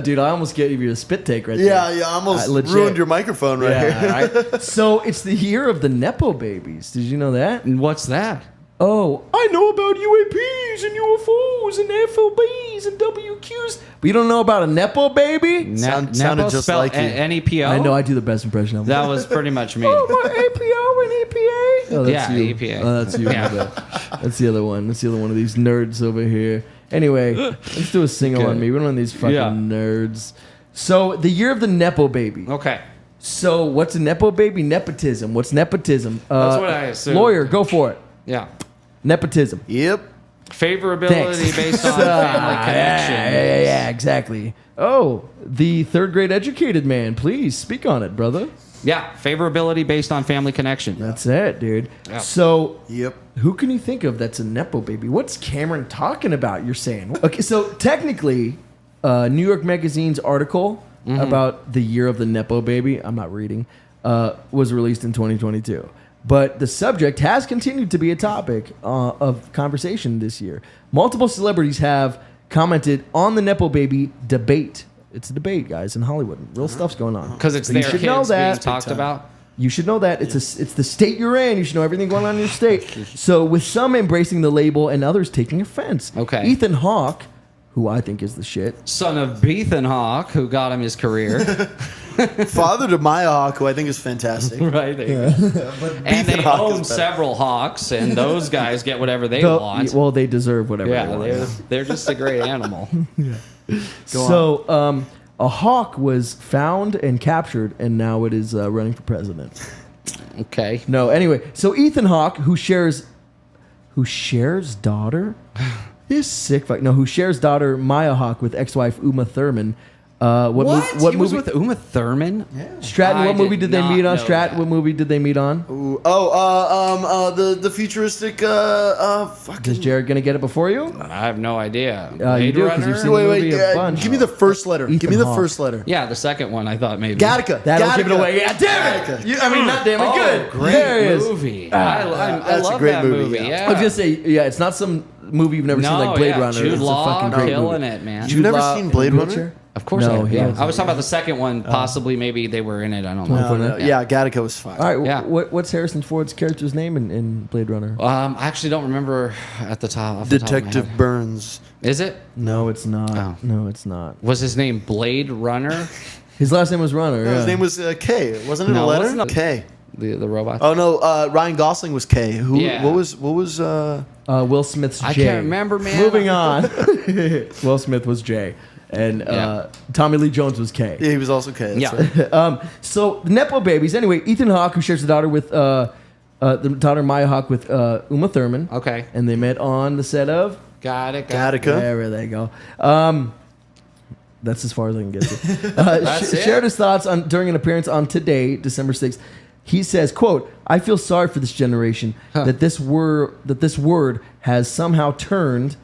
Dude, I almost gave you a spit take right there. Yeah, I almost ruined your microphone here. Right? So it's the year of the Nepo babies. Did you know that? And what's that? Oh, I know about UAPs and UFOs and FLBs and WQs. But you don't know about a Nepo baby? Sounded just like you. NEPO? I know, I do the best impression of it. That was pretty much me. Oh, my APO and EPA. Oh, that's you. EPA. Oh, that's you. That's the other one. That's the other one of these nerds over here. Anyway, let's do a single on me. We don't want these fucking nerds. So, the year of the Nepo baby. Okay. So, what's a Nepo baby? Nepotism. What's nepotism? That's what I assume. Lawyer, go for it. Yeah. Nepotism. Yep. Favorability based on family connection. Yeah, exactly. Oh, the third grade educated man. Please speak on it, brother. Yeah, favorability based on family connection. That's it, dude. Yeah. So, who can you think of that's a Nepo baby? What's Cameron talking about, you're saying? Okay, so technically, New York Magazine's article about the year of the Nepo baby, I'm not reading, was released in 2022. But the subject has continued to be a topic of conversation this year. Multiple celebrities have commented on the Nepo baby debate. It's a debate, guys, in Hollywood. Real stuff's going on. Because it's their kids being talked about? You should know that. It's the state you're in. You should know everything going on in your state. So with some embracing the label and others taking offense. Okay. Ethan Hawke, who I think is the shit. Son of Ethan Hawke, who got him his career. Father to Maya Hawk, who I think is fantastic. Right there. And they own several hawks, and those guys get whatever they want. Well, they deserve whatever they want. They're just a great animal. So, a hawk was found and captured, and now it is running for president. Okay. No, anyway, so Ethan Hawke, who shares daughter? This sick fuck. No, who shares daughter Maya Hawke with ex-wife Uma Thurman. What He movie? was with Uma Thurman? Yeah. Stratton, what movie did they meet on? Stratton, what movie did they meet on? The futuristic. Fucking. Is Jared gonna get it before you? I have no idea. You do, because you've seen the movie a bunch. Give me the first letter. Give me the first letter. Yeah, the second one I thought maybe. Gattaca. That'll give it away. Yeah, damn it! Not damn it. Good. Great there it is. movie. I love a great that movie. Yeah. I was gonna say, it's not some movie you've never seen, like Blade Runner. Jude It's Law a fucking great killing movie. it, man. You've never seen Blade Runner? Of course No, I have. he Yeah. hasn't. I was talking about the second one. Possibly, maybe they were in it. I don't know. No. Yeah, Gattaca was fine. All right, Yeah. what's Harrison Ford's character's name in Blade Runner? I actually don't remember at the top. off the top of my Detective head. Burns. Is it? No, it's not. Oh. No, it's not. Was his name Blade Runner? His last name was Runner. No, yeah. his name was K. Wasn't it No, a letter? wasn't it- K. The robot. Oh no, Ryan Gosling was K. Who? Yeah. What was? Will Smith's J. I can't remember, man. Moving on. Will Smith was J. And Tommy Lee Jones was K. Yeah, he was also K. That's Yeah. right. So the Nepo babies. Anyway, Ethan Hawke, who shares the daughter with the daughter Maya Hawke with Uma Thurman. Okay. And they met on the set of Gattaca. There they go. That's as far as I can get to. That's it? Shared his thoughts during an appearance on Today, December 6th. He says, quote, "I feel sorry for this generation that this word has somehow turned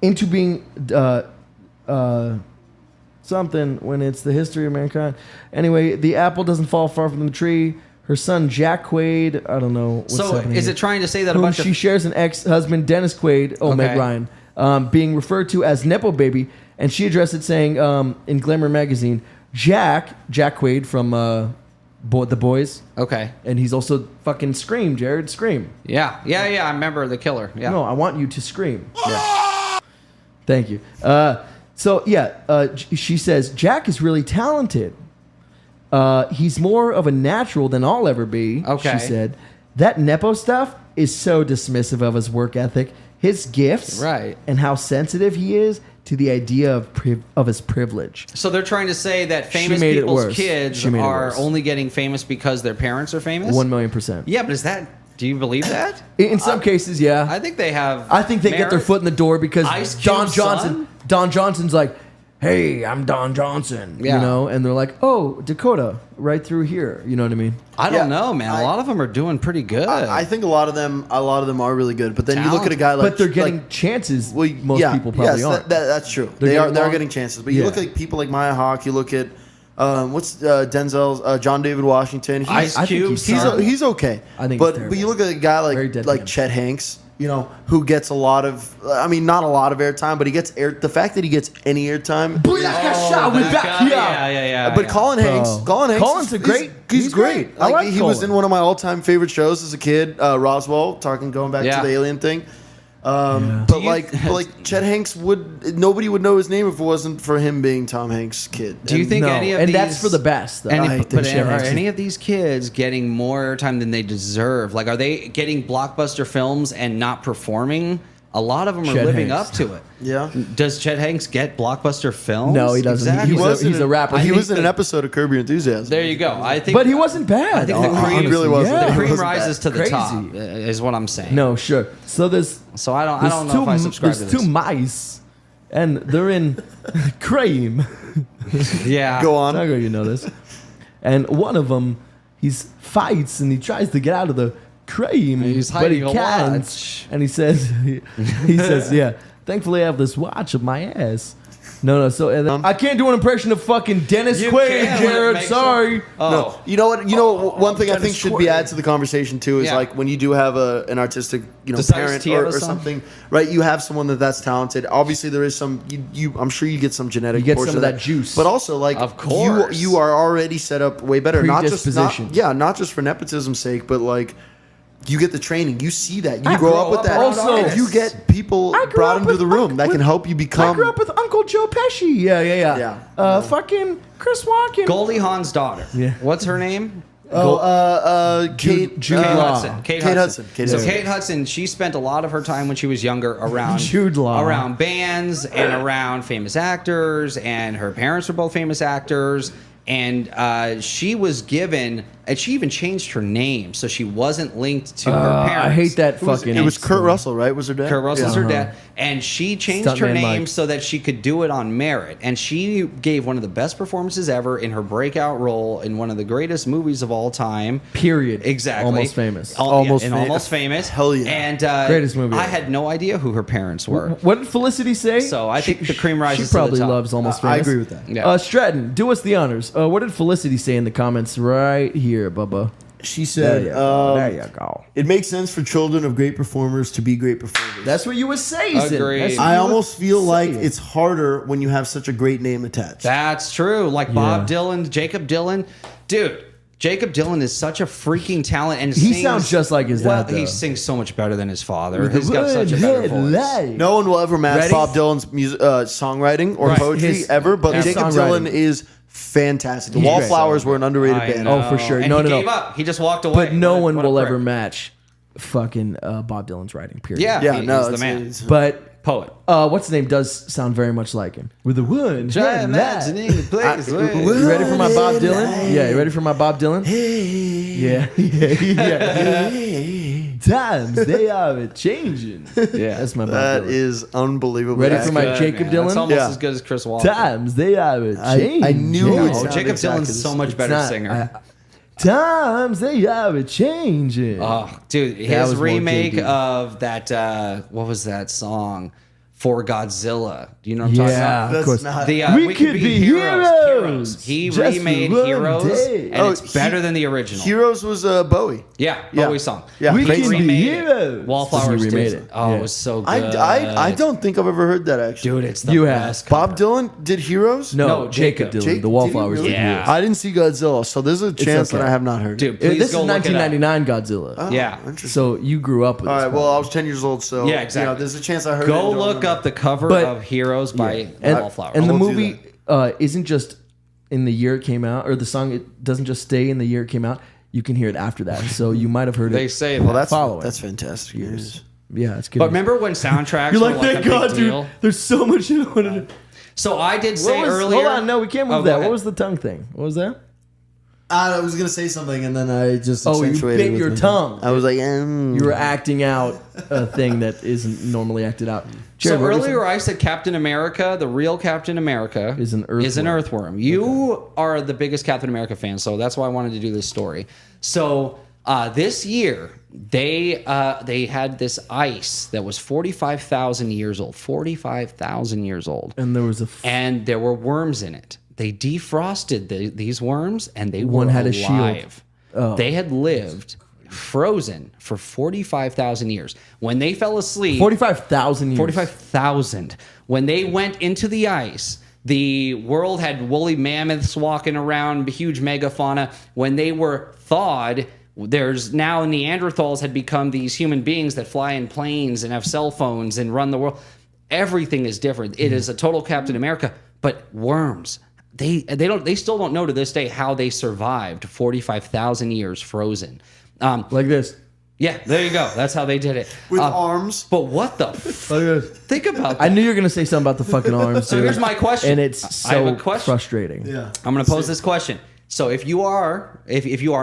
into being something when it's the history of mankind. Anyway, the apple doesn't fall far from the tree. Her son, Jack Quaid, I don't know what's So happening is here, it trying to say that a whom bunch she of shares an ex-husband, Dennis Quaid, Meg Okay. Ryan, being referred to as Nepo Baby, and she addressed it saying in Glamour magazine, Jack Quaid from The Boys, Okay. and he's also fucking Scream, Jared, Scream. Yeah. I remember the killer. Yeah. No, I want you to scream. Yeah. Thank you. She says, Jack is really talented. He's more of a natural than I'll ever be, Okay. she said. That Nepo stuff is so dismissive of his work ethic, his gifts, Right. and how sensitive he is to the idea of his privilege. So they're trying to say that She famous made it people's worse. kids She made it are worse. only getting famous because their parents are famous? 1,000,000%. Yeah, but do you believe that? In some cases, yeah. I think they have. I think they get their merit. foot in the door because Ice Cube's son? Don Johnson's like, hey, I'm Don Johnson, Yeah. you know, and they're like, oh, Dakota, right through here, you know what I mean? I don't know, man. A lot of them are doing pretty good. I think a lot of them are really good. But then you look at a guy like, But they're getting chances. Most people probably yes, aren't. that's true. They're They're getting chances. But you look at people like Maya Hawke. You look at Denzel's John David Washington. Ice Cube. He's okay. I think but he's but you look at a guy like Chet Hanks. You know, who gets a lot of, I mean, not a lot of airtime, but he gets the fact that he gets any airtime. Yeah. But Colin Hanks, Colin's a great. He's great. I like he was Colin. in one of my all-time favorite shows as a kid, Roswell, going back to the alien thing. But Chet Hanks nobody would know his name if it wasn't for him being Tom Hanks' kid. Do you think any of these... And that's for the best. Though. Are any of these kids getting more airtime than they deserve? Like, are they getting blockbuster films and not performing? A lot of them are Chet living Hanks. up to it. Yeah. Does Chet Hanks get blockbuster films? No, he doesn't. Exactly. He's a rapper. He was in an episode of Curb Your Enthusiasm. There you go. I think, But he wasn't bad. I think the cream really wasn't. The He cream wasn't rises bad. to the Crazy. top. Is what I'm saying. No, sure. So So I don't know if I subscribe to There's this. two mice, and they're in cream. Yeah. Go on. I know you know this. And one of them, he fights and he tries to get out of the cream, He's but he hiding a can't. watch. And he says, he says, yeah. Thankfully, I have this watch of my ass. No. So and then, I can't do an impression of fucking Dennis You Quaid, can when it Jared. makes Sorry. him- Oh. No, you know what? One thing I think should be added to the conversation too is Yeah. like when you do have an artistic, Does parent Ice-T have a or son? something, right? You have someone that's talented. Obviously, there is some. I'm sure you get some genetic. You get portion some of that juice. but also like Of course. you are already set up way better. Not just Predisposition. not just for nepotism's sake, but like. you get the training. You see that. You I grow up with that. Also, and you get people brought into the room that can help you become. I grew up with Uncle Joe Pesci. Yeah. Fucking Chris Walken. Goldie Hawn's daughter. Yeah. What's her name? Kate Hudson. Kate Hudson. Kate So Hudson. Kate Hudson, she spent a lot of her time when she was younger around Jude Law. around bands and around famous actors, and her parents were both famous actors. And she was given, and she even changed her name so she wasn't linked to her parents. I hate that fucking. It was Kurt Russell, right? Was her dad? Kurt Russell's her dad, and she changed her Stuntman name Mike. so that she could do it on merit. And she gave one of the best performances ever in her breakout role in one of the greatest movies of all time. Period. Exactly. Almost Famous. Almost famous. Hell yeah. And Greatest movie I ever. had no idea who her parents were. What did Felicity say? So I think the cream rises She probably to the top. loves Almost I Famous. agree with that. Yeah. Stratton, do us the honors. What did Felicity say in the comments right here, Bubba? She said, There you go. "It makes sense for children of great performers to be great performers." That's what you would say. Sid. Agreed. That's what I you would almost feel like say. it's harder when you have such a great name attached. That's true. Like Bob Dylan, Jacob Dylan. Dude, Jacob Dylan is such a freaking talent. And He sings- sounds just like his dad, though. He sings so much better than his father. He's got such a better voice. No one will ever match Ready? Bob Dylan's songwriting or Right. poetry His- ever, but his Jacob songwriting. Dylan is fantastic. The He's great. Wallflowers were an underrated I band. know. Oh, for sure. And No, he no, no. gave up. He just walked away. But no one What a will prick. ever match fucking Bob Dylan's writing, period. Yeah, Yeah, no, he's the it's- man. it's- But Poet. what's his name does sound very much like him. With the one. Try hand imagining that. the place where- You ready for my Bob Dylan? Yeah, you ready for my Bob Dylan? Yeah. Times they are changing. Yeah, that's my Bob That Dylan. is unbelievable. Ready That's for my good. Jacob Man, that's Dylan? almost Yeah. as good as Chris Walken. Times they are changing. I knew it Oh, sounded Jacob exactly Dylan's the so much It's better not- singer. Times they are changing. Oh, dude, That his was more remake JD. of that, what was that song? For Godzilla. Do you know what I'm talking Yeah, about? of course. not- The, We could be heroes. He Just remade for one Heroes, day. and it's better than the original. Heroes was Bowie. Yeah, Yeah. Bowie song. Yeah. We Great can song. be remade it. heroes. Wallflowers He remade did it. Oh, Yeah. it was so good. I don't think I've ever heard that actually. Dude, it's the You have. best. Bob Dylan did Heroes? No, No, Jacob Jacob. Dylan. Jake- The Wallflowers. did he did really? Heroes. Yeah. I didn't see Godzilla, so there's a chance okay. that I have not heard. Dude, This please is go look it up. 1999 Godzilla. Oh, Yeah. interesting. So you grew up with All this. right, well, I was 10 years old, so Yeah, exactly. You know, there's a chance I heard it. Go and don't look remember. up the cover But- of Heroes by and, Wallflowers. and the I will do movie isn't just in the year it came out, or the song it doesn't just stay in the year it came out. You can hear it after that. So you might have heard They it. say Well, that. that's fantastic. Years. Yeah, it's good. But remember when soundtracks You're were like, like thank a God, big dude. deal? There's so much shit I wanted to. So I did say What was- earlier. Hold on, no, we can't move Oh, go that. ahead. What was the tongue thing? What was that? I was gonna say something, and then I just Oh, you accentuated bit with your my- tongue. I was like, You were acting out a thing that isn't normally acted out. So Jared, what were you earlier I said Captain America, the real Captain America, Is an earthworm. You are the biggest Captain America fan, so that's why I wanted to do this story. So this year they had this ice that was 45,000 years old. 45,000 years old. And there was and there were worms in it. They defrosted these worms, and they One were had a alive. shield. Oh. They had lived frozen for 45,000 years. When they fell asleep, 45,000 years. 45,000. When they went into the ice, the world had woolly mammoths walking around, huge megafauna. When they were thawed, there's now Neanderthals had become these human beings that fly in planes and have cell phones and run the world. Everything is different. It is a total Captain America, but worms. They still don't know to this day how they survived 45,000 years frozen. Like this. Yeah, there you go. That's how they did it. with arms. But what the? Think about that. I knew you were going to say something about the fucking arms. So dude. here's my question. And it's I have so a question. frustrating. Yeah. I'm going to pose this question. So if you are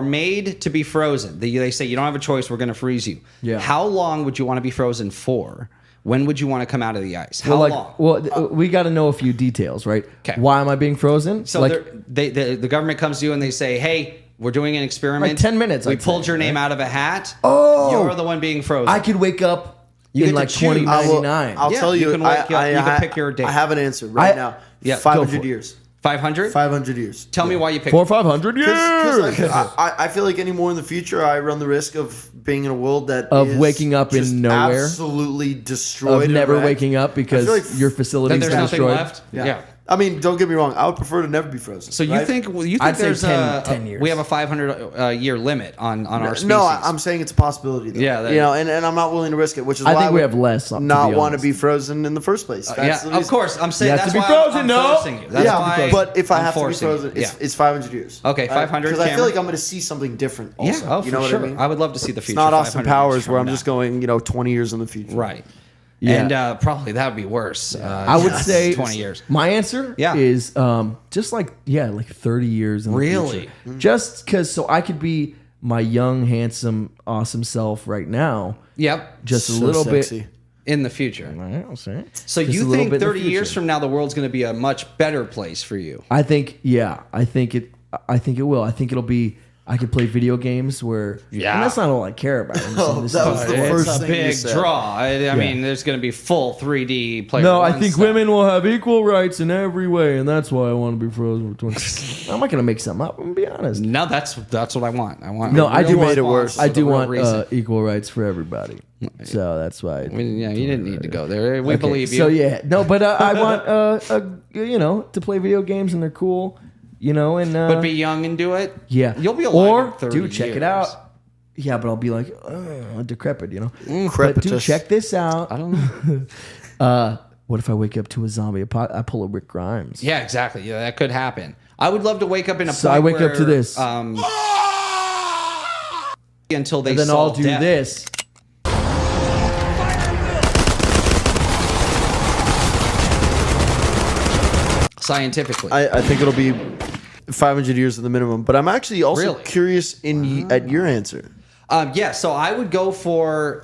made to be frozen, they say you don't have a choice. We're going to freeze you. Yeah. How long would you want to be frozen for? When would you want to come out of the ice? How long? Well, we got to know a few details, right? 'Kay. Why am I being frozen? So the government comes to you and they say, "Hey, we're doing an experiment. Like 10 minutes, We I'd pulled say, your name right? out of a hat. Oh! You're the one being frozen. I could wake up You in get to like choose. 2099. I'll Yeah, tell you. you can wake up- you can pick your date. I have an answer right I- now. Yeah, go 500 for it. years. 500. 500 years. Tell me why you picked. For 500 years. Because I feel like any more in the future, I run the risk of being in a world that Of is waking up in just nowhere? absolutely destroyed. Of and never wrecked. waking up because I feel like your That facility's there's been nothing destroyed. left. Yeah. I mean, don't get me wrong. I would prefer to never be frozen. So you right? think I'd say there's 10 years. we have a 500 year limit on our species? No, I'm saying it's a possibility. Though. Yeah, you know, and I'm not willing to risk it, which is I why think we would have less. To not be want to honest. be frozen in the first place. That's the of reason. course. I'm saying You that's have to be why frozen, I'm no? forcing you. That's Yeah, why but if I I'm have to be forcing you. frozen, Yeah. it's 500 years. Okay, 500. Because I feel Cameron. like I'm going to see something different. Also, Yeah, you know for what sure. I mean? I would love to see the It's future. not Austin 500 years Powers from where I'm now. just going, 20 years in the future. Right. Yeah. And probably that would be worse. I would say 20 years. My answer is just like 30 years in the Really? future. Just because so I could be my young, handsome, awesome self right now. Yep. Just a So little sexy. bit in the future. I'll say. So Just a you little think bit in the 30 years future. from now the world's going to be a much better place for you? I think I think it will. I think it'll be. I could play video games where and that's not all I care about. I'm saying this that is- was the It's first a thing you big said. draw. I mean, there's going to be full 3D player. No, I one think stuff. women will have equal rights in every way, and that's why I want to be frozen for 20. I'm not gonna make something up. I'm gonna be honest. No, that's what I want. I want. No, a I real do want. made it worse. I for do the real want reason. equal rights for everybody. So that's why. I mean, yeah, you didn't need to go there. We believe you. So yeah, no, but I want to play video games and they're cool, and but be young and do it. yeah, You'll be alive or in 30 dude, check years. it out. Yeah, but I'll be like decrepit, But dude, Crepitous. check this out. I don't know. What if I wake up to a zombie? I pull a Rick Grimes. Yeah, exactly. Yeah, that could happen. I would love to wake up in a So point I wake up where, to this. Until they And then I'll solve do death. this. Scientifically. I think it'll be 500 years at the minimum. But I'm actually also Really? curious at your answer. Yeah, so I would go for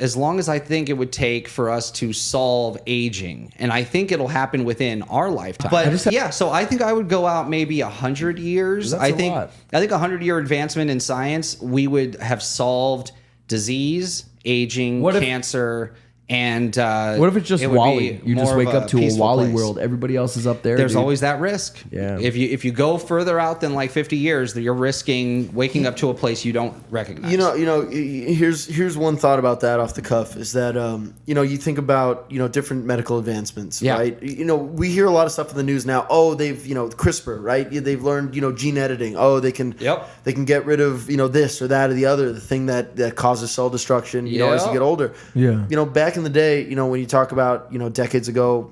as long as I think it would take for us to solve aging, and I think it'll happen within our lifetime. But yeah, so I think I would go out maybe 100 years. That's I a think lot. 100-year advancement in science, we would have solved disease, aging, What if- cancer, and What if it's just it would Wall-E? be You just more wake of up to a peaceful Wall-E place. world. Everybody else is up there. There's dude. always that risk. Yeah. If you go further out than like 50 years, you're risking waking up to a place you don't recognize. Here's one thought about that off the cuff is that you think about different medical advancements, Yeah. right? We hear a lot of stuff in the news now. Oh, they've CRISPR, right? They've learned gene editing. Oh, they can get rid of this or that or the other, the thing that causes cell destruction. As you Yeah. get older. Yeah. Back in the day, when you talk about decades ago.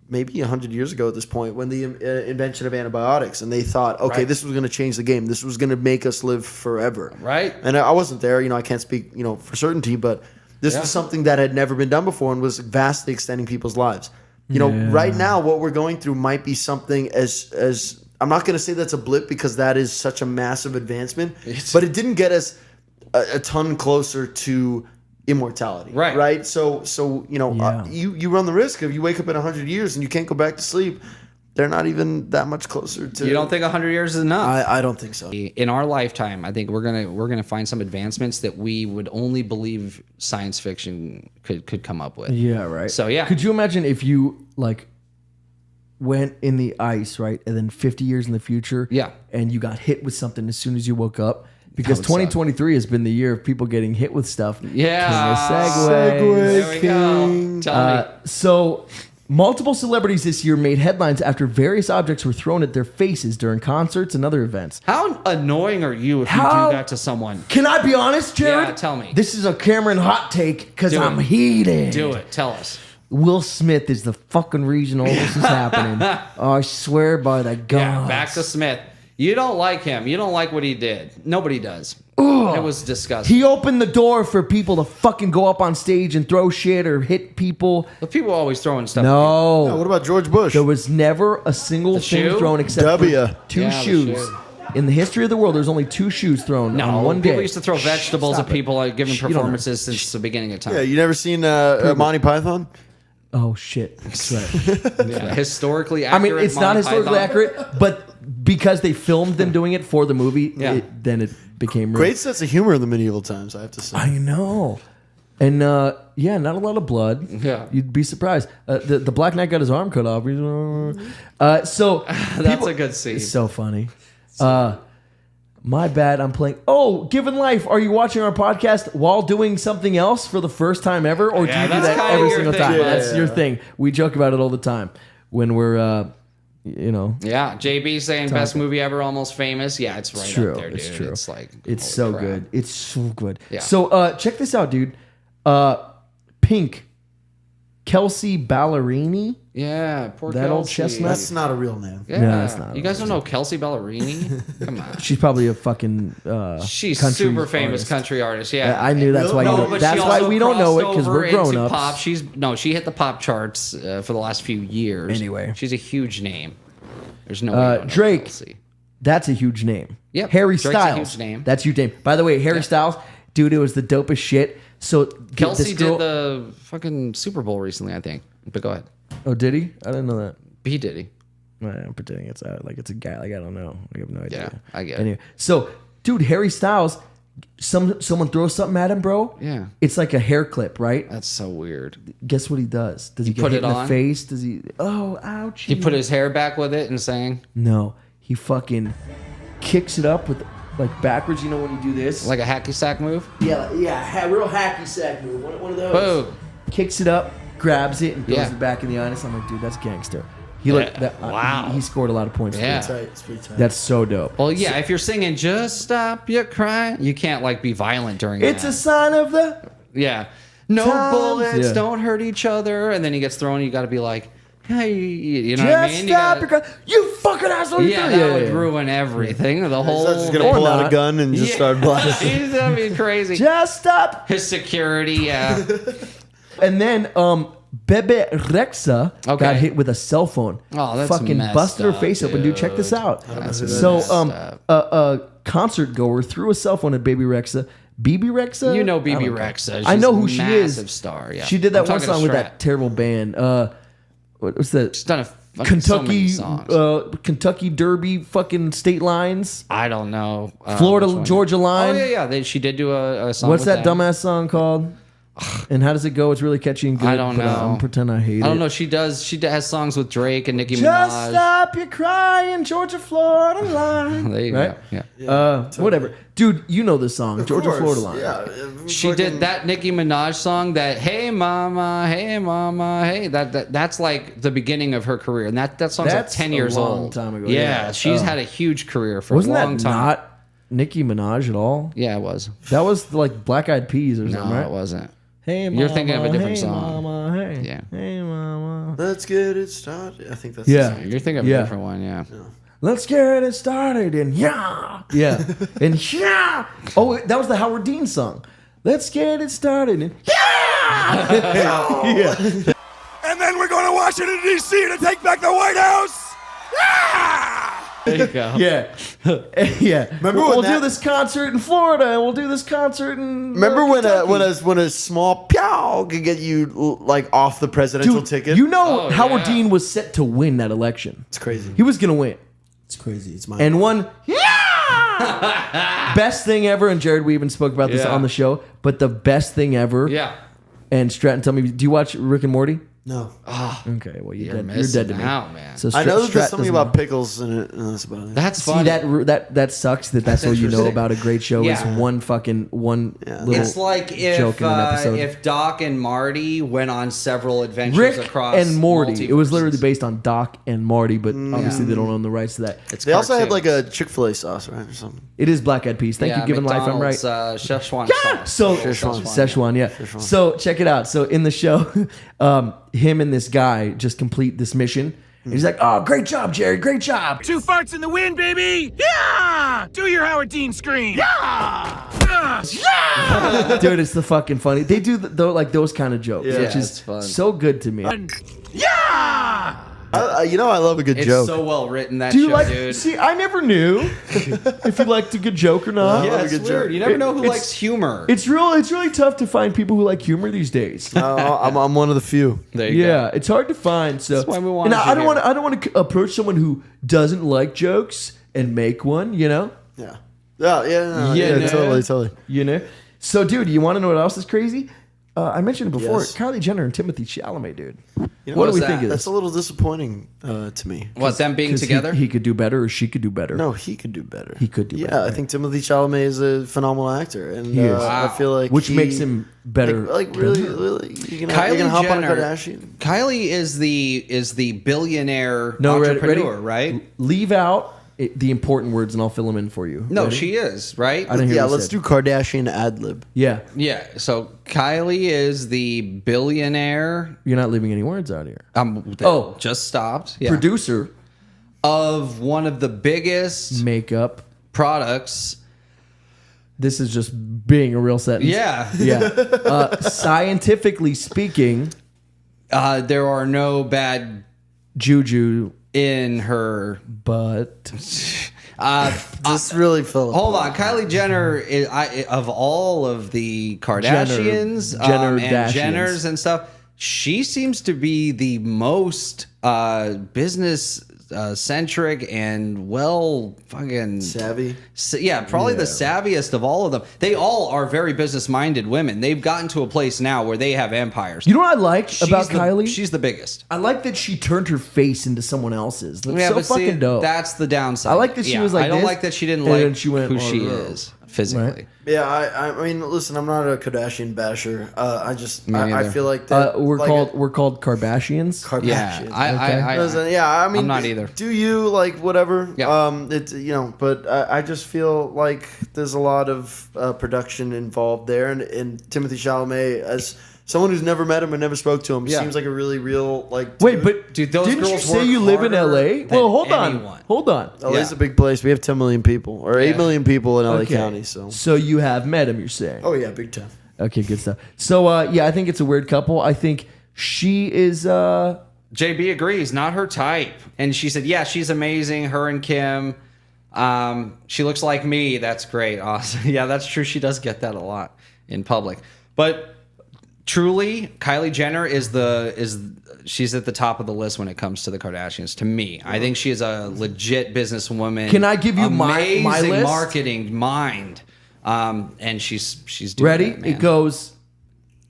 Maybe 100 years ago at this point, when the invention of antibiotics, and they thought, okay, Right. this was going to change the game. This was going to make us live forever. Right. And I wasn't there. I can't speak, for certainty, but this was something that had never been done before and was vastly extending people's lives. Right now, what we're going through might be something as I'm not going to say that's a blip because that is such a massive advancement, but it didn't get us a ton closer to immortality, right? So you run the risk of you wake up in 100 years and you can't go back to sleep. They're not even that much closer to. You don't think 100 years is enough? I don't think so. In our lifetime, I think we're gonna find some advancements that we would only believe science fiction could come up with. Yeah, right. So yeah, Could you imagine if you went in the ice, right, and then 50 years in the future, and you got hit with something as soon as you woke up? Because That would 2023 has been the year of people getting hit with stuff. Yeah. Segue. There we go. Tell me. So, multiple celebrities this year made headlines after various objects were thrown at their faces during concerts and other events. How annoying are you if you do that to someone? Can I be honest, Jared? Yeah, tell me. This is a Cameron hot take because Do I'm it. heated. Do it. Tell us. Will Smith is the fucking reason all this is happening. I swear by the gods. Yeah, back to Smith. You don't like him. You don't like what he did. Nobody does. It was disgusting. He opened the door for people to fucking go up on stage and throw shit or hit people. But people are always throwing stuff. No. Yeah, what about George Bush? There was never a single thing shoe? thrown except W. for two Yeah, the shoes. shoe. In the history of the world, there's only 2 shoes thrown on one day. People used to throw vegetables Stop at people giving You don't know. performances since the beginning of time. Yeah, you never seen Monty Python? Oh shit! That's right. Yeah, historically I accurate. mean, it's not Monty historically Python. accurate, but because they filmed them doing it for the movie, Yeah. then it became real. Great sense of humor in the medieval times, I have to say. I know. And yeah, not a lot of blood. Yeah. You'd be surprised. The Black Knight got his arm cut off. So That's a good scene. It's so funny. My bad. I'm playing. Oh, Given Life. Are you watching our podcast while doing something else for the first time ever, or do Yeah, you do that's that kinda every your single thing, time? bud. That's your thing. We joke about it all the time. when we're Yeah, JB saying Talk. best movie ever, Almost Famous. Yeah, it's right true. up there, dude. It's true. It's like it's holy so crap. good. It's so good. Yeah. So check this out, dude. Pink, Kelsey Ballerini. Yeah, poor that old Kelsey. chestnut. That's not a real name. Yeah, No, that's not. You guys don't know Kelsey Ballerini? Come on. She's probably a fucking. She's country super famous artist. country artist. Yeah, I knew that's why. No, but That's she why also we don't know it crossed because over we're grown into ups. pop. She hit the pop charts for the last few years. Anyway. she's a huge name. There's no way you don't know Drake. Kelsey. That's a huge name. Yep, Harry Drake's a Styles. huge name. That's a huge name. By the way, Harry Styles, dude, it was the dopest shit. So Kelsey this girl- did the fucking Super Bowl recently, I think. But go ahead. Oh, did he? I didn't know that. He did. He. I'm pretending it's a guy. Like I don't know. I have no idea. Yeah, I get it. Anyway, so dude, Harry Styles, someone throws something at him, bro. Yeah. It's like a hair clip, right? That's so weird. Guess what he does? Does he get put hit it in the on? face? Does he? Oh, ouch! He put his hair back with it and sang No, he fucking kicks it up with like backwards. You know when you do this? like a hacky sack move. Yeah, real hacky sack move. One of those. Boom. Kicks it up, grabs it, and throws Yeah. it back in the honest. I'm like, dude, that's gangster. He looked that. Wow. He scored a lot of points. Yeah. For it. It's pretty tight. That's so dope. Well, yeah. If you're singing "Just Stop Your Crying," you can't like be violent during It's that. a sign of the. Yeah. No Times. bullets, Yeah. don't hurt each other. And then he gets thrown, you got to be like, hey, you know what I Just mean? stop your cry. You fucking asshole. Yeah, that would ruin everything. The whole. He's not just gonna Or pull out not. a gun and just start blasting. He's gonna be crazy. Just stop. His security, yeah. And then Bebe Rexha Okay. got hit with a cell phone. Oh, that's fucking messed busted her up, face open, dude. Check this dude. out. That's So messed up. a concert goer threw a cell phone at Baby Rexha. BB Rexha? You know I BB don't Rexha. I know who She's she a is. massive star, yeah. She did that I'm one talking to song with Strat. that terrible band. What's that? She's done a fucking so many Kentucky, songs. Kentucky Derby, fucking state lines. I don't know. Florida, which one. Georgia line. Oh, yeah. She did do a song What's with that them. dumbass song called? And how does it go? It's really catchy and good. I don't but know. I'm pretend I hate it. I don't know. She has songs with Drake and Nicki Just Minaj. stop your crying, Georgia, Florida line. There you right? go. Yeah. Whatever. Dude, you know this song, Georgia, Florida line. Yeah. She did that Nicki Minaj song that hey mama, hey. That's like the beginning of her career. And that song's That's like 10 a years long old. time ago, Yeah, yeah. she's Oh. had a huge career for Wasn't a long that time. not Nicki Minaj at all? Yeah, it was. That was like Black Eyed Peas or No, something, right? it wasn't. Hey, mama, You're thinking of a different hey, song. Mama, hey. Yeah. Hey, mama. Let's get it started. I think that's Yeah. the song. You're thinking of a different one, yeah. Let's get it started and yeah. And yeah. Oh, that was the Howard Dean song. Let's get it started and yeah. Yeah. And then we're going to Washington, D.C. to take back the White House. There you go. Yeah. Yeah. Remember we'll when do this concert in Florida and we'll do this concert in Remember Kentucky. when a small pew could get you like off the presidential Dude, ticket? you know Oh, Howard yeah. Dean was set to win that election. It's crazy. He was going to win. It's crazy. It's my And won. Yeah! Best thing ever. And Jared, we even spoke about this Yeah. on the show. But the best thing ever. Yeah. And Stratton, tell me, do you watch Rick and Morty? no. Okay, well You're you're dead missing to me. out, man. So I know that Strat there's something doesn't about know. pickles in it, and that's about it. That's See funny. that sucks. That's all you know interesting. about a great show Yeah. is one little. It's like joke in an episode. if Doc and Marty went on several adventures Rick across and Morty. It was literally multiverses. based on Doc and Marty, but obviously they don't own the rights to that. It's They also had cartoons. like a Chick-fil-A sauce, right, or something. It is Black Eyed Peas. Thank you, Given Life. I'm right. McDonald's, Szechuan Yeah! sauce. So Szechuan. Szechuan, yeah. So check it out. So in the show, him and this guy just complete this mission. And he's like, "Oh, great job, Jerry! Great job!" 2 farts in the wind, baby! Yeah! Do your Howard Dean scream! Yeah! Dude, it's the fucking funny. They do like those kind of jokes, Yeah, which it's is fun. so good to me. Yeah! I love a good It's joke. so well written, that Do you show, like? dude. See, I never knew if you liked a good joke or not. Yeah, love a it's good weird. joke. You never know who It's- likes humor. It's really tough to find people who like humor these days. I'm one of the few. There you Yeah, it's hard to find. So That's why we wanted and you I don't here. want to. I don't want to approach someone who doesn't like jokes and make one. You know. Yeah. Yeah. Yeah, Totally. You know. So, dude, you want to know what else is crazy? I mentioned it before. Yes. Kylie Jenner and Timothy Chalamet, dude. You know, What do we that? think of That's this? a little disappointing to me. What, them being 'Cause together? He could do better, or she could do better. No, he could do better. He could do better. Yeah, I think Timothy Chalamet is a phenomenal actor, and He is. I feel like Which makes him better. Like really, you can hop on a Kardashian. Kylie is the billionaire No, entrepreneur, right? Leave out the important words, and I'll fill them in for you. No, Ready? she is, right? I didn't hear Yeah, what you let's said. do Kardashian ad lib. Yeah, Yeah. So Kylie is the billionaire. you're not leaving any words out here. Just stopped. Yeah. Producer Of one of the biggest makeup products. This is just being a real sentence. Yeah. Yeah. Scientifically speaking, there are no bad juju in her butt. Just really fill it. Hold on, Kylie Jenner is of all of the Kardashians, and Jenners and stuff. She seems to be the most business centric and fucking savvy. Probably the savviest of all of them. They all are very business minded women. They've gotten to a place now where they have empires. You know what I like about Kylie? She's the biggest. I like that she turned her face into someone else's. That's so but fucking dope. That's the downside. I like that she was like I don't this, like that she didn't and like then she went, who she "Oh, is physically. Right. Yeah, I mean, listen, I'm not a Kardashian basher. I just Me I neither. feel like that we're like called Kardashians. Kardashians. Yeah, Listen, yeah, I mean, I'm not either. Do you like whatever? Yeah. It's but I just feel like there's a lot of production involved there, and Timothy Chalamet, as someone who's never met him and never spoke to him, seems like a really real like. Wait, dude. but Dude, those didn't you girls say work you live in harder LA? than Well, hold anyone. on. LA's a big place. We have 10 million people, or 8 million people in LA Okay. County. So you have met him, you're saying? oh yeah, big time. Okay, good stuff. So I think it's a weird couple. I think she is. JB agrees, not her type. And she said, yeah, she's amazing. Her and Kim. She looks like me. That's great. Awesome. Yeah, that's true. She does get that a lot in public. But truly, Kylie Jenner she's at the top of the list when it comes to the Kardashians. To me, I think she is a legit businesswoman. Can I give you my amazing list? marketing mind? And she's doing Ready? that, man. It goes.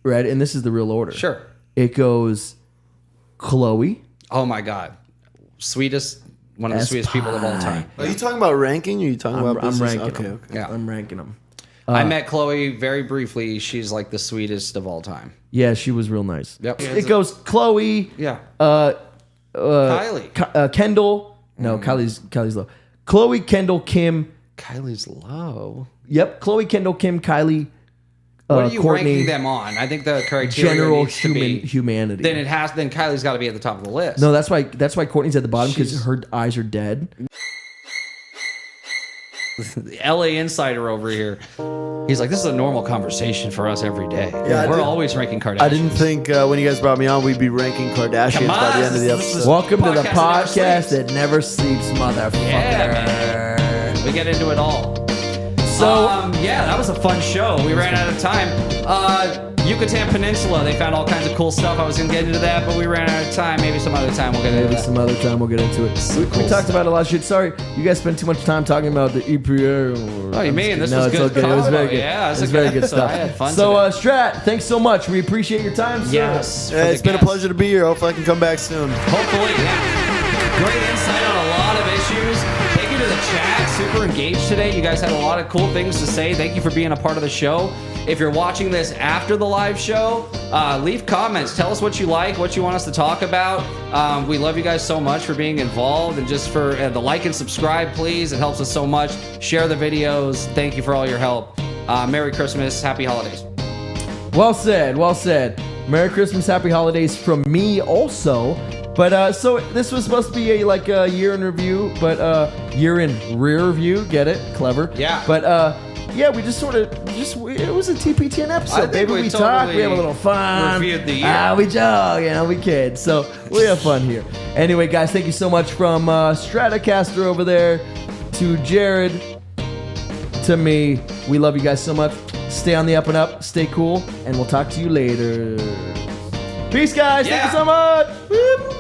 Ready, and this is the real order. Sure. It goes. Khloe. Oh my God, one of the sweetest people of all time. Are you talking about ranking? Or are you talking about I'm business? ranking them. Yeah. I'm ranking them. I met Khloe very briefly. She's like the sweetest of all time. Yeah, she was real nice. Yep. It goes Khloe. Yeah. Kylie. Kendall. No, Kylie's low. Khloe, Kendall, Kim. Kylie's low. Yep. Khloe, Kendall, Kim, Kylie. What are you Courtney, ranking them on? I think the criteria general needs to be humanity. Then Kylie's got to be at the top of the list. No, that's why Courtney's at the bottom because her eyes are dead. The LA insider over here. He's like, this is a normal conversation for us every day. Yeah, We're always ranking Kardashians. I didn't think when you guys brought me on, we'd be ranking Kardashians by the end of the episode. Welcome to the podcast podcast that never sleeps, motherfucker. Yeah, man. We get into it all. So, yeah, that was a fun show. We ran out of time. Yucatan Peninsula, they found all kinds of cool stuff. I was going to get into that, but we ran out of time. Maybe some other time we'll get into maybe that. some other time we'll get into it. We talked about a lot of shit. Sorry, you guys spent too much time talking about the EPA. Oh, you mean this no, was it's good? okay. It was very good. Yeah, it was very good episode. stuff. I had fun So, today. Strat, thanks so much. We appreciate your time, sir. Yes. It's been a pleasure to be here. Hopefully I can come back soon. Hopefully, yeah. Great insight on a lot of issues. Thank you to the chat. Super engaged today. You guys had a lot of cool things to say. Thank you for being a part of the show. If you're watching this after the live show, leave comments. Tell us what you like, what you want us to talk about. We love you guys so much for being involved, and just for the like and subscribe, please. It helps us so much. Share the videos. Thank you for all your help. Merry Christmas. Happy holidays. Well said. Well said. Merry Christmas, Happy Holidays from me also. But so this was supposed to be a year in review, but year in rear view. Get it? Clever. Yeah. But yeah, we just it was a TPTN episode. Baby, we talk, we have a little fun. Reviewed the year. We joke, we kid. So we have fun here. Anyway, guys, thank you so much from Stratocaster over there to Jared to me. We love you guys so much. Stay on the up and up. Stay cool, and we'll talk to you later. Peace, guys. Yeah. Thank you so much. Whoop.